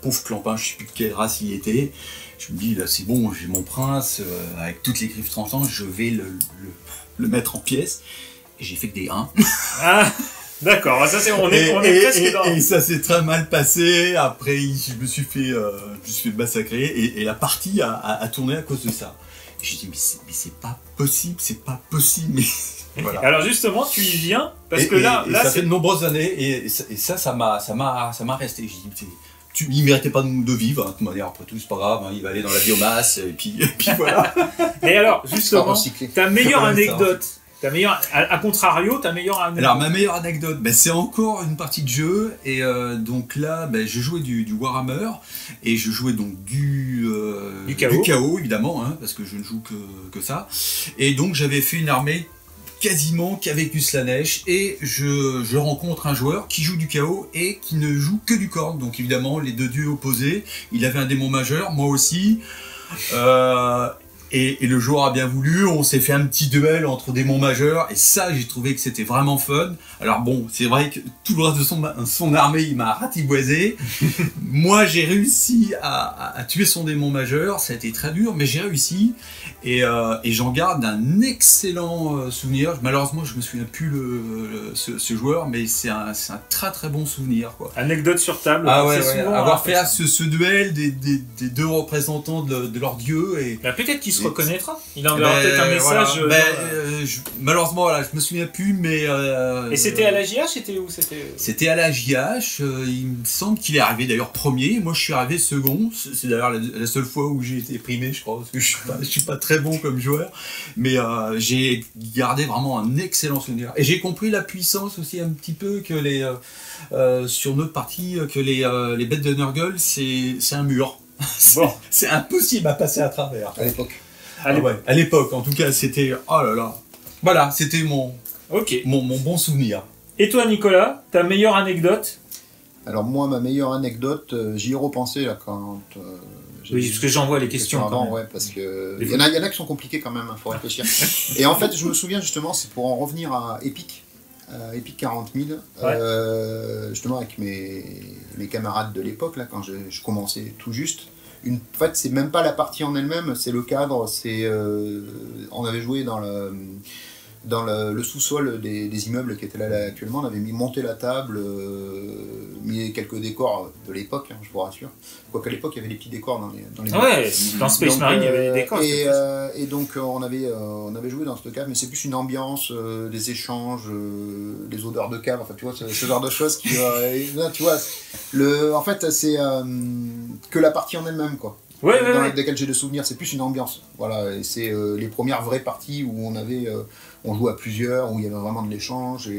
pauvre clampin, je sais plus de quelle race il était, je me dis là c'est bon, j'ai mon prince, avec toutes les griffes tranchantes, je vais le mettre en pièces, et j'ai fait que des 1. Ah, d'accord, ça c'est, on est presque dans... Et ça s'est très mal passé, après je me suis fait massacrer, et la partie a tourné à cause de ça. J'ai dit, mais c'est pas possible, mais voilà. Alors justement, tu y viens, parce que là ça c'est... fait de nombreuses années, et ça m'a resté. J'ai dit, il méritait pas de vivre, hein, de toute manière, après tout, c'est pas grave, hein, il va aller dans la biomasse, et puis voilà. Mais alors, justement, recycler. ta meilleure Ouais, anecdote, à contrario, ta meilleure anecdote... Alors, ma meilleure anecdote, c'est encore une partie de jeu, et donc là, je jouais du Warhammer, et je jouais donc du chaos, évidemment, hein, parce que je ne joue que ça, et donc j'avais fait une armée quasiment qu'avec du Slanesh, et je rencontre un joueur qui joue du chaos et qui ne joue que du Khorne, donc évidemment les deux dieux opposés, il avait un démon majeur, moi aussi, et le joueur a bien voulu, on s'est fait un petit duel entre démons majeurs, et ça j'ai trouvé que c'était vraiment fun. Alors bon, c'est vrai que tout le reste de son armée il m'a ratiboisé, moi j'ai réussi à tuer son démon majeur, ça a été très dur, mais j'ai réussi, et j'en garde un excellent souvenir. Malheureusement je me souviens plus ce joueur, mais c'est un très très bon souvenir, quoi. Anecdote sur table. Ah ouais, c'est souvent, avoir fait ce duel des deux représentants de leur dieu, et bah, peut-être qu'il se reconnaîtra. Il enverra peut-être un voilà. message. Malheureusement, voilà, je me souviens plus, mais... Et c'était à la JH, c'était où? C'était à la JH, il me semble qu'il est arrivé d'ailleurs premier, moi je suis arrivé second, c'est d'ailleurs la seule fois où j'ai été primé, je crois, parce que je suis pas très bon comme joueur, mais j'ai gardé vraiment un excellent souvenir. Et j'ai compris la puissance aussi un petit peu que sur notre partie, que les bêtes de Nurgle, c'est un mur. Bon. C'est impossible à passer à travers. À l'époque. À l'époque, en tout cas, c'était... Oh là là. Voilà, c'était mon bon souvenir. Et toi, Nicolas, ta meilleure anecdote? Alors moi, ma meilleure anecdote, j'y ai repensé là quand... Oui, parce que j'envoie les questions avant, quand même. ouais, parce que il y en a qui sont compliqués quand même, faut réfléchir. Et en fait, je me souviens justement, c'est pour en revenir à Epic. Epic 40 000, justement avec mes camarades de l'époque, là, quand je commençais tout juste. En fait, c'est même pas la partie en elle-même, c'est le cadre. On avait joué dans le sous-sol des immeubles qui étaient là actuellement. On avait monté la table, mis quelques décors de l'époque, hein, je vous rassure. Quoiqu'à l'époque, il y avait des petits décors dans les ouais, dans Space Marine, il y avait des décors. Et donc, on avait joué dans cette cave, mais c'est plus une ambiance, des échanges, des odeurs de cave, enfin, tu vois, ce genre de choses qui... là, tu vois, en fait, c'est que la partie en elle-même, quoi. Dans lesquelles j'ai des souvenirs, c'est plus une ambiance. Voilà, et c'est les premières vraies parties où on jouait à plusieurs, où il y avait vraiment de l'échange.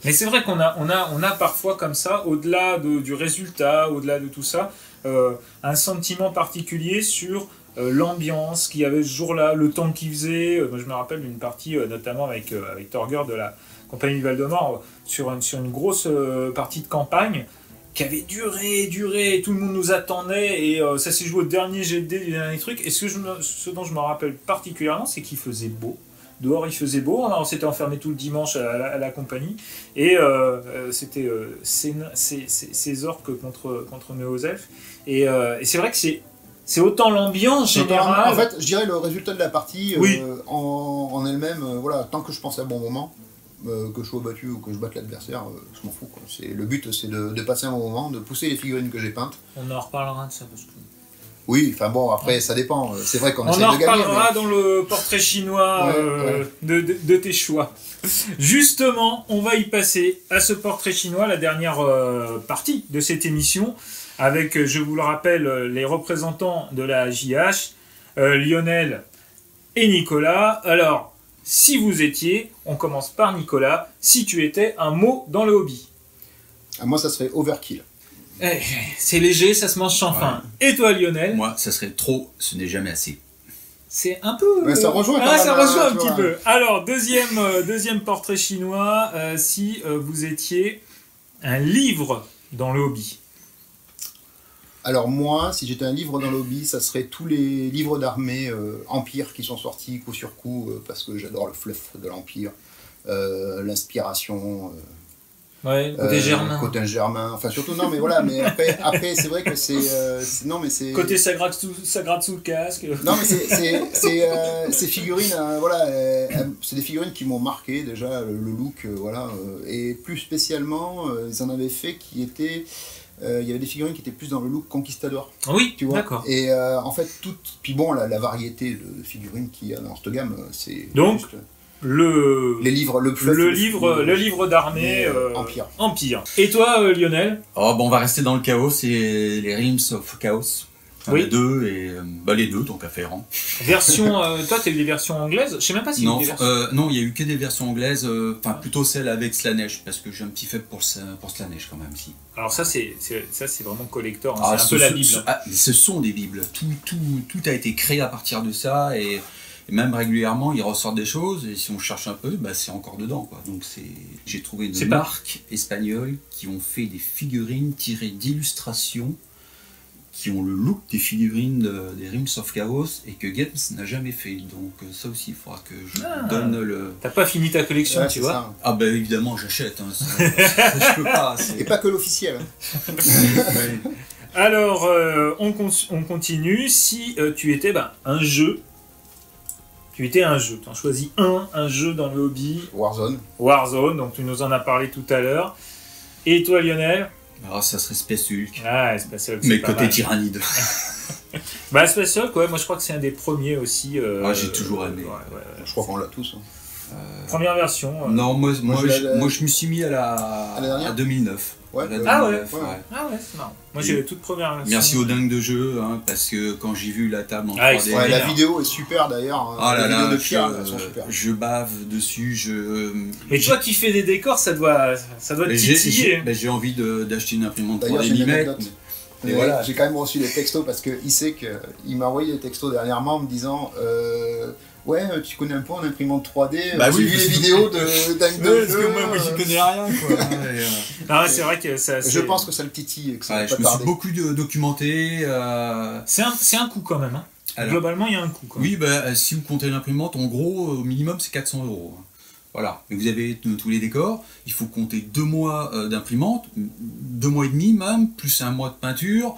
Mais c'est vrai qu'on a parfois comme ça, au-delà du résultat, au-delà de tout ça, un sentiment particulier sur l'ambiance qu'il y avait ce jour-là, le temps qu'il faisait. Moi, je me rappelle d'une partie, notamment avec Torger de la compagnie du Val-de-Mort, sur une grosse partie de campagne, qui avait duré, tout le monde nous attendait, et ça s'est joué au dernier jet de dés du dernier truc. Et ce dont je me rappelle particulièrement, c'est qu'il faisait beau. Dehors, il faisait beau, on s'était enfermé tout le dimanche à la compagnie, et c'était ces orques contre nos elfes. Et c'est vrai que c'est autant l'ambiance générale... En fait, je dirais le résultat de la partie, oui. En elle-même, voilà, tant que je pense à bon moment, que je sois battu ou que je batte l'adversaire, je m'en fous, quoi. Le but, c'est de passer un bon moment, de pousser les figurines que j'ai peintes. On en reparlera de ça, parce que... Oui, enfin bon, après, ça dépend. C'est vrai qu'on essaie de gagner. On en reparlera dans le portrait chinois de tes choix. Justement, on va y passer à ce portrait chinois, la dernière partie de cette émission, avec, je vous le rappelle, les représentants de la JH, Lionel et Nicolas. Alors, si vous étiez, on commence par Nicolas, si tu étais un mot dans le hobby. Moi, ça serait overkill. C'est léger, ça se mange sans faim. Et toi, Lionel? Moi, ça serait trop, ce n'est jamais assez. C'est un peu... Mais ça rejoint un petit peu. Alors, deuxième portrait chinois, si vous étiez un livre dans le hobby. Alors moi, si j'étais un livre dans le hobby, ça serait tous les livres d'armée Empire qui sont sortis coup sur coup, parce que j'adore le fluff de l'Empire, l'inspiration... Ouais, côté germain. Côté germain, enfin surtout, non, mais voilà, mais après c'est vrai que non, mais c'est... Côté ça gratte sous le casque. Non, mais ces figurines, voilà, c'est des figurines qui m'ont marqué déjà, le look, voilà, et plus spécialement, ils en avaient fait qui étaient... il y avait des figurines qui étaient plus dans le look conquistador. Oui, tu vois. D'accord. Et en fait, puis bon, la variété de figurines qu'il y a dans cette gamme, c'est... Donc, juste... le livre d'armée Empire. Et toi, Lionel? Oh, bon, on va rester dans le chaos, c'est les Realms of Chaos. Oui. Les deux, et les deux, donc afférents. Version, toi, t'as eu des versions anglaises? Je sais même pas si il y a eu des versions. Non, il y a eu que des versions anglaises, plutôt celles avec Slanesh, parce que j'ai un petit faible pour Slanesh quand même, si. Alors ça, c'est vraiment collector, hein. C'est un peu la Bible. Ce sont des Bibles, tout a été créé à partir de ça, et même régulièrement, ils ressortent des choses, et si on cherche un peu, c'est encore dedans, quoi. Donc j'ai trouvé une marque espagnole qui ont fait des figurines tirées d'illustrations qui ont le look des figurines des Realms of Chaos et que Games n'a jamais fait. Donc ça aussi, il faudra que je donne le... T'as pas fini ta collection, tu vois ça. Ah ben évidemment, j'achète. Hein, je peux pas. Et pas que l'officiel. Hein. Alors, on continue. Si tu étais un jeu... Tu étais un jeu. Tu en choisis un jeu dans le hobby. Warzone, donc tu nous en as parlé tout à l'heure. Et toi, Lionel? Alors ça serait Space Hulk. Ah, Space Hulk, mais côté tyrannide. Space Hulk, ouais, moi je crois que c'est un des premiers aussi. J'ai toujours aimé. Je crois qu'on l'a tous. Hein. Première version. Non, moi je me suis mis à 2009. Ouais. Ah ouais, c'est marrant. Moi j'ai la toute première version. Merci aux dingues de jeu, hein, parce que quand j'ai vu la table en 3D... la vidéo est super d'ailleurs. Ah là là, je bave dessus, Mais toi qui fais des décors, ça doit te titiller. J'ai envie d'acheter une imprimante 3D mm. Et voilà, j'ai quand même reçu des textos parce qu'il sait qu'il m'a envoyé des textos dernièrement en me disant ouais, tu connais un peu en imprimante 3D, j'ai vu les vidéos de Dingue de parce que moi j'y connais rien, quoi. Non, c'est vrai que ça... Je pense que ça le titille et que ça va pas tarder. Je me suis beaucoup documenté. C'est un coût quand même, hein. Alors, globalement, il y a un coût. Oui, si vous comptez l'imprimante, en gros, au minimum, c'est 400 €. Voilà, mais vous avez tous les décors, il faut compter 2 mois d'imprimante, 2 mois et demi même, plus 1 mois de peinture.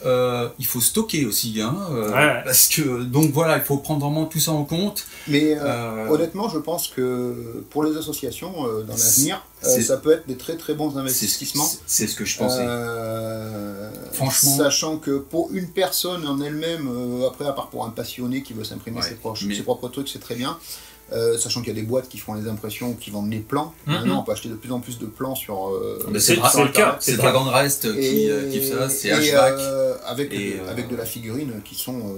Il faut stocker aussi, hein, parce que donc voilà, il faut prendre vraiment tout ça en compte. Mais honnêtement, je pense que pour les associations, dans l'avenir, ça peut être des très très bons investissements. C'est ce que je pensais. Franchement. Sachant que pour une personne en elle-même, après, à part pour un passionné qui veut s'imprimer ses propres trucs, c'est très bien. Sachant qu'il y a des boîtes qui font les impressions, qui vendent les plans. Maintenant, on peut acheter de plus en plus de plans sur. C'est le cas. C'est Dragon Rest qui fait ça. C'est HVAC. Avec de la figurine qui sont.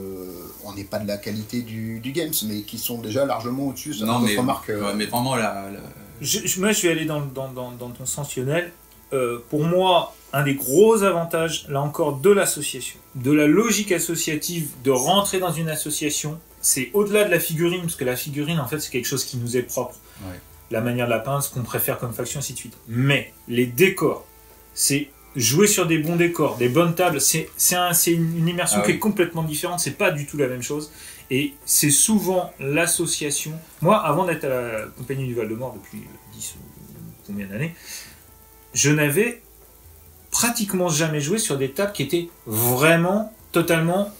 On n'est pas de la qualité du Games, mais qui sont déjà largement au-dessus de notre marque. Mais vraiment, moi, je vais aller dans ton sens, Lionel. Pour moi, un des gros avantages, là encore, de l'association, de la logique associative, de rentrer dans une association, c'est au-delà de la figurine, parce que la figurine, en fait, c'est quelque chose qui nous est propre. Ouais. La manière de la peindre, ce qu'on préfère comme faction, ainsi de suite. Mais les décors, c'est jouer sur des bons décors, des bonnes tables, c'est une immersion qui est complètement différente, c'est pas du tout la même chose. Et c'est souvent l'association. Moi, avant d'être à la Compagnie du Val-de-Mort depuis 10 ou combien d'années, je n'avais pratiquement jamais joué sur des tables qui étaient vraiment, totalement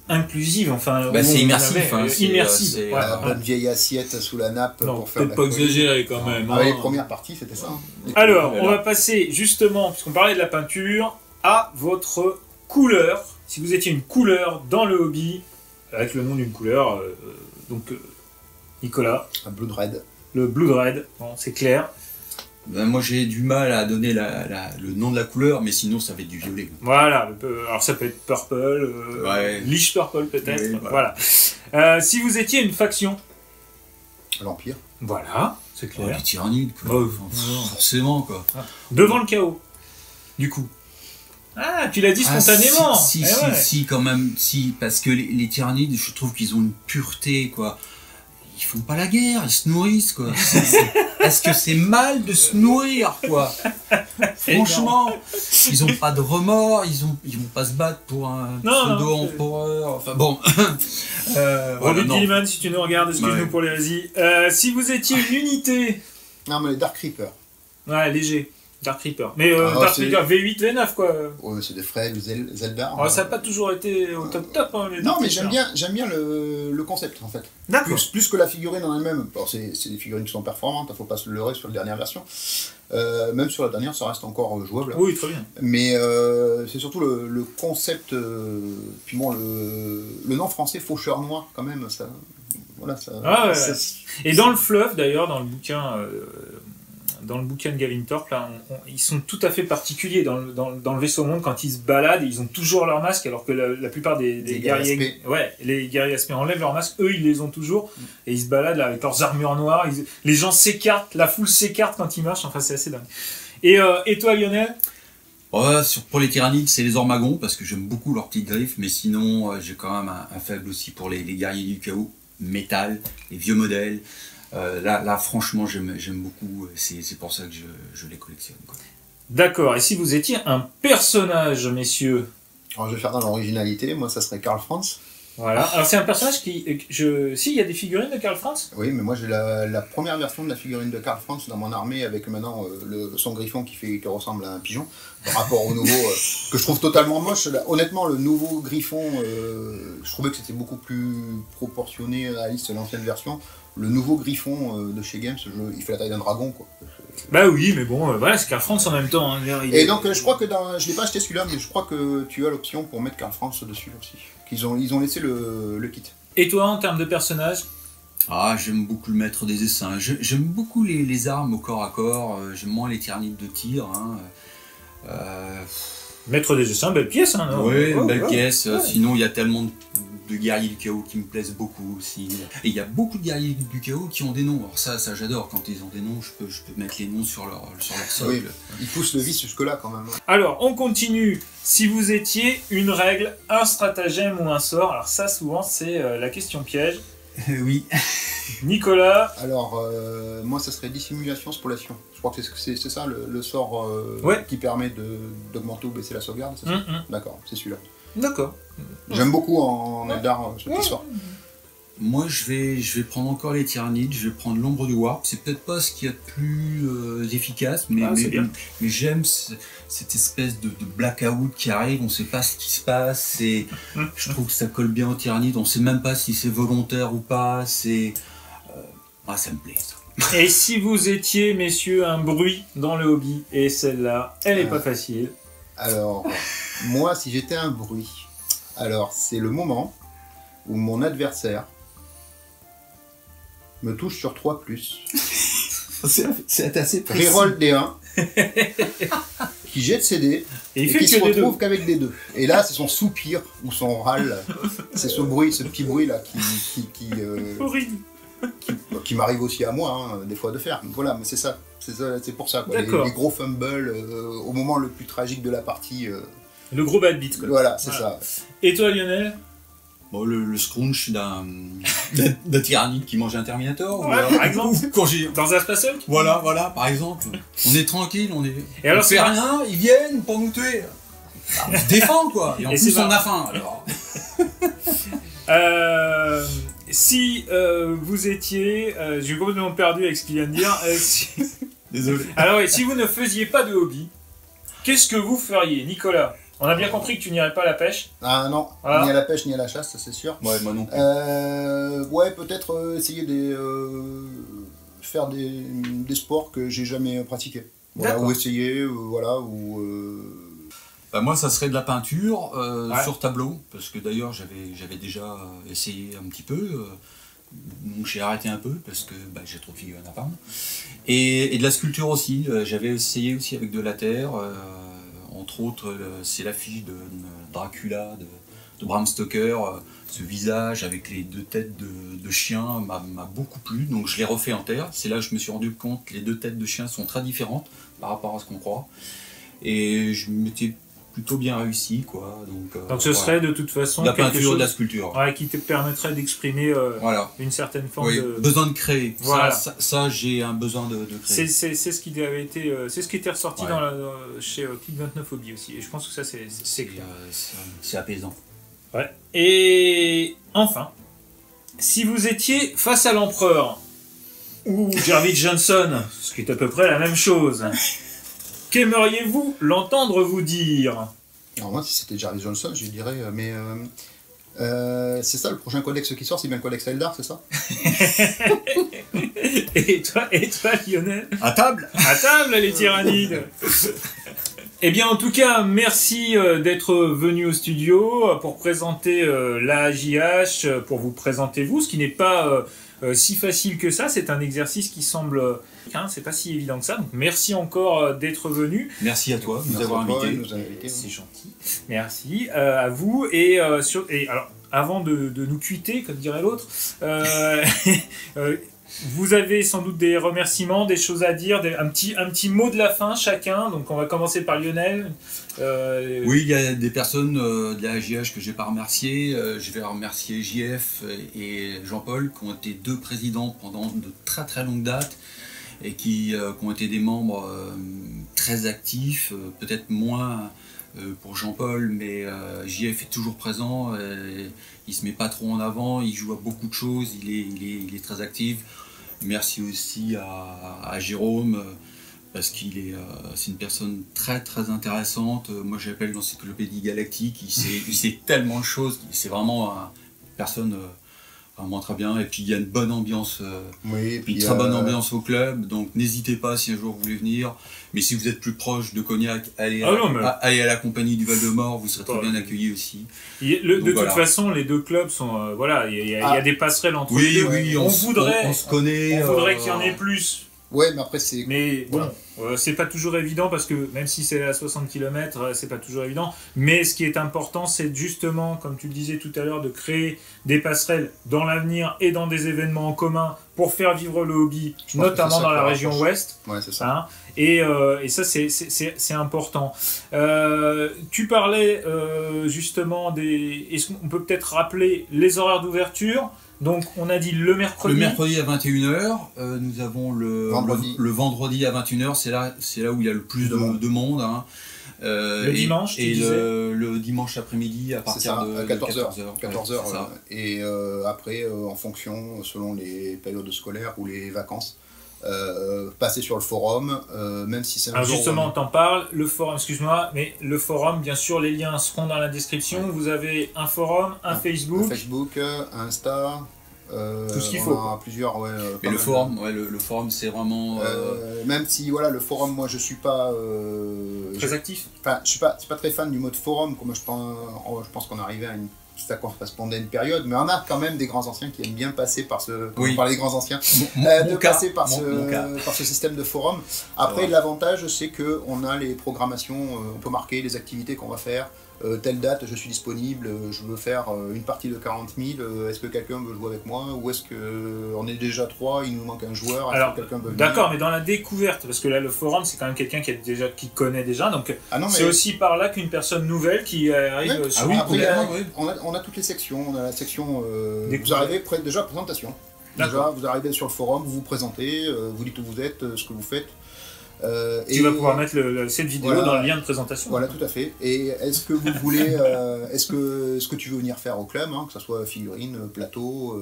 inclusive, enfin c'est immersif, immersif. La bonne vieille assiette sous la nappe pour faire. Peut-être pas exagéré quand même. Les premières parties, c'était ça. Alors, on va passer justement, puisqu'on parlait de la peinture, à votre couleur. Si vous étiez une couleur dans le hobby, avec le nom d'une couleur, donc Nicolas. Un Blood Red. Le Blood Red, bon, c'est clair. Moi j'ai du mal à donner le nom de la couleur, mais sinon ça va être du violet. Voilà, alors ça peut être purple, liche purple peut-être. Oui, voilà. Si vous étiez une faction. L'Empire. Voilà, c'est clair. Les tyrannides, quoi. Forcément, quoi. Devant le chaos, du coup. Ah, tu l'as dit spontanément. Si, quand même, parce que les tyrannides, je trouve qu'ils ont une pureté, quoi. Ils font pas la guerre, ils se nourrissent, quoi. Est-ce que c'est mal de se nourrir, quoi? Franchement, ils ont pas de remords, ils vont pas se battre pour un pseudo-empereur, enfin bon. Robin Gilliman, si tu nous regardes, excuse-nous pour l'hérésie. Si vous étiez une unité... Non, mais les Dark Reaper. Ouais, léger. Dark Reaper. Mais Dark Reaper V8, V9, quoi. Ouais, c'est des frères, Zelda. Ça n'a pas toujours été au top, hein, les non, mais j'aime bien le concept, en fait. D'accord. Plus que la figurine en elle-même. C'est des figurines qui sont performantes, il ne faut pas se leurrer sur la dernière version. Même sur la dernière, ça reste encore jouable. Oui, très bien. Mais c'est surtout le concept, puis bon, le nom français, Faucheur Noir, quand même, ça... Voilà, ça... Et dans le fleuve, d'ailleurs, dans le bouquin de Gavin Thorpe, là, ils sont tout à fait particuliers dans le vaisseau monde quand ils se baladent, ils ont toujours leur masque, alors que la plupart des guerriers, les guerriers aspects enlèvent leur masque, eux ils les ont toujours, et ils se baladent là, avec leurs armures noires, les gens s'écartent, la foule s'écarte quand ils marchent, enfin c'est assez dingue. Et toi Lionel? Pour les tyrannides, c'est les Ormagons, parce que j'aime beaucoup leurs petites griffes, mais sinon j'ai quand même un faible aussi pour les guerriers du chaos, métal, les vieux modèles. Là, franchement, j'aime beaucoup. C'est pour ça que je les collectionne, quoi. D'accord. Et si vous étiez un personnage, messieurs? Alors, je vais faire dans l'originalité. Moi, ça serait Karl Franz. Voilà. Alors, c'est un personnage qui... Si, il y a des figurines de Karl Franz? Oui, mais moi, j'ai la première version de la figurine de Karl Franz dans mon armée, avec maintenant son griffon qui ressemble à un pigeon, par rapport au nouveau, que je trouve totalement moche. Honnêtement, le nouveau griffon, je trouvais que c'était beaucoup plus proportionné, réaliste, l'ancienne version. Le nouveau griffon de chez Games, il fait la taille d'un dragon, quoi. Bah oui, mais bon, voilà, c'est Karl Franz en même temps. Hein, et donc, je crois que je l'ai pas acheté celui-là, mais je crois que tu as l'option pour mettre Karl Franz dessus aussi. Ils ont laissé le kit. Et toi, en termes de personnage? J'aime beaucoup le maître des essaims. J'aime beaucoup les armes au corps à corps. J'aime moins les tyrannides de tir. Maître des essaims, belle pièce, hein, non? Oui, belle pièce. Ouais. Sinon, il y a tellement de guerriers du chaos qui me plaisent beaucoup aussi. Et il y a beaucoup de guerriers du chaos qui ont des noms. Alors ça j'adore. Quand ils ont des noms, je peux mettre les noms sur leur socle. Oui, ils poussent le vice jusque-là quand même. Alors, on continue. Si vous étiez une règle, un stratagème ou un sort, alors ça, souvent, c'est la question piège. Oui. Nicolas? Alors, moi, ça serait dissimulation, spoliation. Je crois que c'est ça le sort qui permet d'augmenter ou baisser la sauvegarde, c'est ça? D'accord, c'est celui-là. D'accord. J'aime beaucoup en Eldar ce petit sort. Moi, je vais prendre encore les tyrannides, je vais prendre l'ombre du warp. C'est peut-être pas ce qu'il y a de plus efficace, mais j'aime cette espèce de blackout qui arrive, on sait pas ce qui se passe, et je trouve que ça colle bien aux tyrannides, on sait même pas si c'est volontaire ou pas, ça me plaît ça. Et si vous étiez, messieurs, un bruit dans le hobby, et celle-là, elle est pas facile. Alors, moi, si j'étais un bruit, alors c'est le moment où mon adversaire me touche sur 3+. C'est assez précis. Reroll D1, qui jette ses dés, et qui se retrouve qu'avec des 2. Et là, c'est son soupir ou son râle. C'est ce bruit, ce petit bruit là qui m'arrive aussi à moi, hein, des fois de faire. Donc voilà, mais c'est ça, c'est pour ça. Quoi. Les gros fumbles au moment le plus tragique de la partie. Le gros bad beat. Quoi. Voilà, c'est ça. Et toi, Lionel? Bon, le scrunch d'un tyrannide qui mange un Terminator. Ouais, par exemple. Dans un Space Hulk. Voilà, par exemple. On est tranquille, on fait rien, ils viennent pour nous tuer. On se défend, quoi. Et en plus, on a faim, alors. Si vous étiez... j'ai complètement perdu avec ce qu'il vient de dire. Désolé. Alors, si vous ne faisiez pas de hobby, qu'est-ce que vous feriez, Nicolas? On a bien compris que tu n'irais pas à la pêche. Ah non, voilà. Ni à la pêche ni à la chasse, ça c'est sûr. Ouais, moi non. Ouais, peut-être essayer de faire des sports que j'ai jamais pratiqués. Voilà, ou essayer, voilà, ou... Bah moi, ça serait de la peinture sur tableau, parce que d'ailleurs, j'avais déjà essayé un petit peu. Donc j'ai arrêté un peu, parce que j'ai trop de figurines à peindre. Et de la sculpture aussi. J'avais essayé aussi avec de la terre. Entre autres, c'est l'affiche de Dracula de Bram Stoker. Ce visage avec les 2 têtes de chien m'a beaucoup plu, donc je l'ai refait en terre. C'est là que je me suis rendu compte que les 2 têtes de chien sont très différentes par rapport à ce qu'on croit. Et je m'étais plutôt bien réussi, quoi. Donc ce serait de toute façon de la peinture, de la sculpture. Ouais, qui te permettrait d'exprimer une certaine forme de... besoin de créer. Voilà. Ça j'ai un besoin de créer. C'est ce qui avait été, c'est ce qui était ressorti chez Click 29 Hobby aussi. Et je pense que ça c'est clair. C'est apaisant. Ouais. Et enfin, si vous étiez face à l'empereur ou Jarvis Johnson, ce qui est à peu près la même chose. Qu'aimeriez-vous l'entendre vous dire? Alors moi, si c'était Jarvis Johnson, je lui dirais, c'est ça le prochain codex qui sort, c'est bien le codex Eldar, c'est ça? et toi, Lionel? À table, les tyrannides. Eh bien, en tout cas, merci d'être venu au studio pour présenter la JH, pour vous présenter vous, ce qui n'est pas si facile que ça. C'est un exercice qui semble... c'est pas si évident que ça. Donc, merci encore d'être venu. Merci à toi de nous avoir invités. C'est gentil. Merci à vous. Et alors, avant de nous quitter, comme dirait l'autre, vous avez sans doute des remerciements, des choses à dire, un petit mot de la fin chacun. Donc on va commencer par Lionel. Oui, il y a des personnes de la JH que je n'ai pas remerciées. Je vais remercier JF et Jean-Paul qui ont été 2 présidents pendant de très très longues dates et qui ont été des membres très actifs, peut-être moins pour Jean-Paul, mais JF est toujours présent. Il se met pas trop en avant, il joue à beaucoup de choses, il est très actif. Merci aussi à Jérôme, parce c'est une personne très très intéressante. Moi j'appelle l'encyclopédie galactique, il sait tellement de choses, c'est vraiment une personne vraiment très bien. Et puis il y a une bonne ambiance, une très bonne ambiance au club, donc n'hésitez pas si un jour vous voulez venir. Mais si vous êtes plus proche de Cognac, allez à la compagnie du Val-de-Mort, vous serez très bien accueillis aussi. Toute façon, les 2 clubs sont... il y a des passerelles entre les deux. Oui, on se connaît. On voudrait qu'il y en ait plus. Ouais, mais après c'est... Mais bon, c'est pas toujours évident parce que même si c'est à 60 km, c'est pas toujours évident. Mais ce qui est important, c'est justement, comme tu le disais tout à l'heure, de créer des passerelles dans l'avenir et dans des événements en commun pour faire vivre le hobby, notamment dans la région ouest. Ouais, c'est ça. Et ça, c'est important. Tu parlais justement des... Est-ce qu'on peut peut-être rappeler les horaires d'ouverture? Donc, on a dit le mercredi. Le mercredi à 21h. Nous avons le vendredi à 21h. C'est là où il y a le plus de monde. Hein. Le dimanche, tu et disais le dimanche après-midi à partir de 14h. 14h. Et après, en fonction, selon les périodes scolaires ou les vacances, passer sur le forum, même si c'est un Alors jour justement, on t'en parle, le forum, excuse-moi, mais le forum, bien sûr, les liens seront dans la description. Ouais. Vous avez un forum, un Facebook. Un Facebook, un Insta. Tout ce qu'il faut. On a plusieurs, ouais. Mais le forum, le forum, c'est vraiment. Même si, voilà, le forum, moi, je suis pas. Très actif. Enfin, je suis pas très fan du mode forum. Comme je pense qu'on arrivait à une. Ça correspondait à une période, mais on a quand même des grands anciens qui aiment bien passer par ce. Oui. On parlait des grands anciens. Passer par ce système de forum. Après, l'avantage, c'est que on a les programmations. On peut marquer les activités qu'on va faire. Telle date, je suis disponible, je veux faire une partie de 40 000, est-ce que quelqu'un veut jouer avec moi, ou est-ce qu'on est déjà 3, il nous manque un joueur, alors, quelqu'un veut venir. D'accord, mais dans la découverte, parce que là le forum c'est quand même quelqu'un qui connaît déjà, donc c'est aussi par là qu'une personne nouvelle qui arrive sur on a toutes les sections, on a la section, vous arrivez déjà présentation, déjà vous arrivez sur le forum, vous vous présentez, vous dites où vous êtes, ce que vous faites. Tu vas pouvoir mettre cette vidéo dans le lien de présentation. Voilà, tout à fait. Et est-ce que vous voulez, est-ce que tu veux venir faire au club, que ce soit figurine, plateau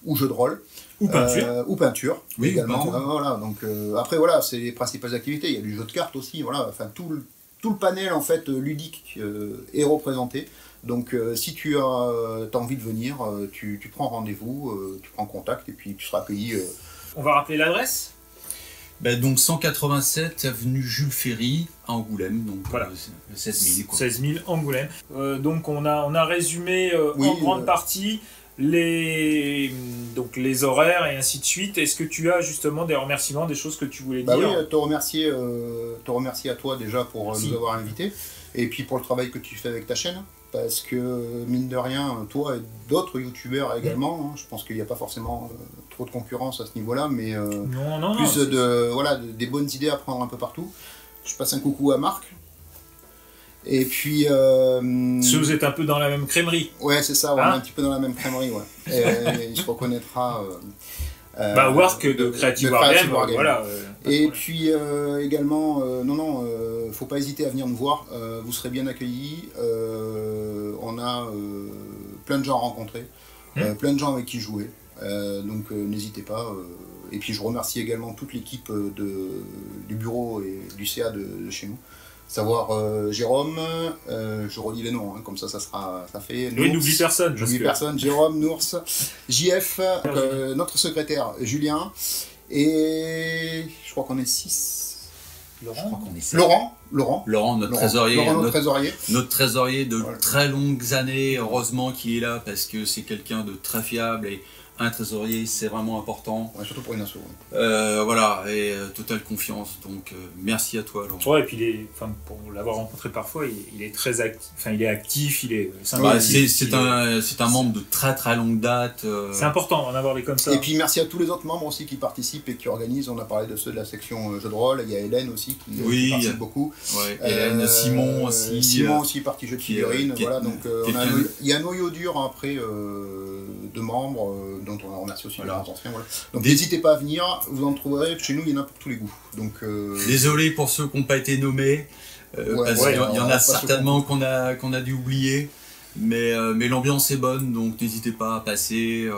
ou jeu de rôle, ou peinture, oui, également. Peinture. Voilà. Donc après voilà, c'est les principales activités. Il y a du jeu de cartes aussi. Voilà, enfin tout le panel en fait ludique est représenté. Donc si tu as envie de venir, tu prends rendez-vous, tu prends contact et puis tu seras accueilli. On va rappeler l'adresse. Donc 187 avenue Jules Ferry à Angoulême, donc voilà. 16 000. 16 000 Angoulême. Donc on a résumé en grande partie les horaires et ainsi de suite. Est-ce que tu as justement des remerciements, des choses que tu voulais dire? Oui, te remercier à toi déjà pour nous avoir invités et puis pour le travail que tu fais avec ta chaîne. Parce que, mine de rien, toi et d'autres youtubeurs également, je pense qu'il n'y a pas forcément trop de concurrence à ce niveau-là, mais des bonnes idées à prendre un peu partout. Je passe un coucou à Marc. Et puis... Si vous êtes un peu dans la même crèmerie. Ouais, c'est ça, on est un petit peu dans la même crèmerie, ouais. Et il se reconnaîtra... Work de Creative Wargame, voilà. Puis également, faut pas hésiter à venir nous voir, vous serez bien accueillis, on a plein de gens à rencontrer, plein de gens avec qui jouer, donc n'hésitez pas. Et puis je remercie également toute l'équipe du bureau et du CA de chez nous. Savoir Jérôme, je relis les noms, comme ça fait. Oui, n'oublie personne. J'oublie personne, Jérôme, Nours, JF, notre secrétaire Julien, et je crois qu'on est 6. Laurent, notre trésorier. Notre trésorier de très longues années, heureusement qu'il est là parce que c'est quelqu'un de très fiable et un trésorier, c'est vraiment important. Ouais, surtout pour une asso. Voilà, et totale confiance. Donc, merci à toi, Laurent. Ouais, et puis pour l'avoir rencontré parfois, il est très actif. Enfin, il est actif, il est sympathique. C'est un membre de très très longue date. C'est important d'en avoir des comme ça. Et puis merci à tous les autres membres aussi qui participent et qui organisent. On a parlé de ceux de la section jeu de rôle. Il y a Hélène aussi qui participe beaucoup. Ouais, Hélène, Simon aussi. Simon aussi, partie jeu de figurines. Voilà, donc il y a un noyau dur après de membres. Dont on a remercié aussi les anciens. Voilà. Donc n'hésitez pas à venir, vous en trouverez, chez nous il y en a pour tous les goûts. Donc, désolé pour ceux qui n'ont pas été nommés, parce qu'il y en a certainement qu'on a dû oublier, mais l'ambiance est bonne, donc n'hésitez pas à passer,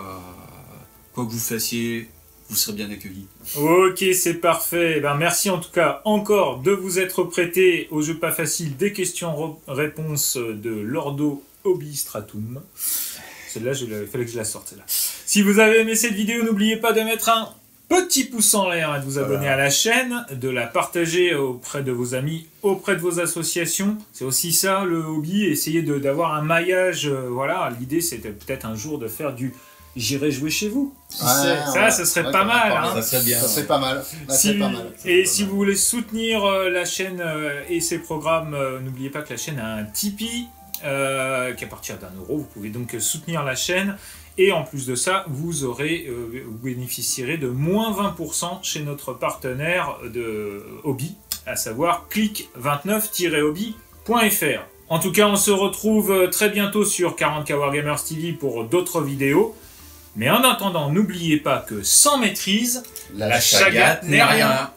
quoi que vous fassiez, vous serez bien accueillis. Ok, c'est parfait. Ben, merci en tout cas encore de vous être prêté au jeu pas facile des questions-réponses de Lordo Hobby Stratum. Celle-là, il fallait que je la sorte. Celle-là. Si vous avez aimé cette vidéo, n'oubliez pas de mettre un petit pouce en l'air et de vous abonner à la chaîne, de la partager auprès de vos amis, auprès de vos associations. C'est aussi ça le hobby, essayer d'avoir un maillage. Voilà, l'idée c'était peut-être un jour de faire du « j'irai jouer chez vous ». Ça serait pas mal. Ça serait bien. Ça serait pas mal. Si vous voulez soutenir la chaîne et ses programmes, n'oubliez pas que la chaîne a un Tipeee. Qu'à partir d'1 €, vous pouvez donc soutenir la chaîne et en plus de ça, vous bénéficierez de moins 20% chez notre partenaire de hobby, à savoir click29-hobby.fr. En tout cas, on se retrouve très bientôt sur 40K Wargamers TV pour d'autres vidéos. Mais en attendant, n'oubliez pas que sans maîtrise, la chagate n'est rien.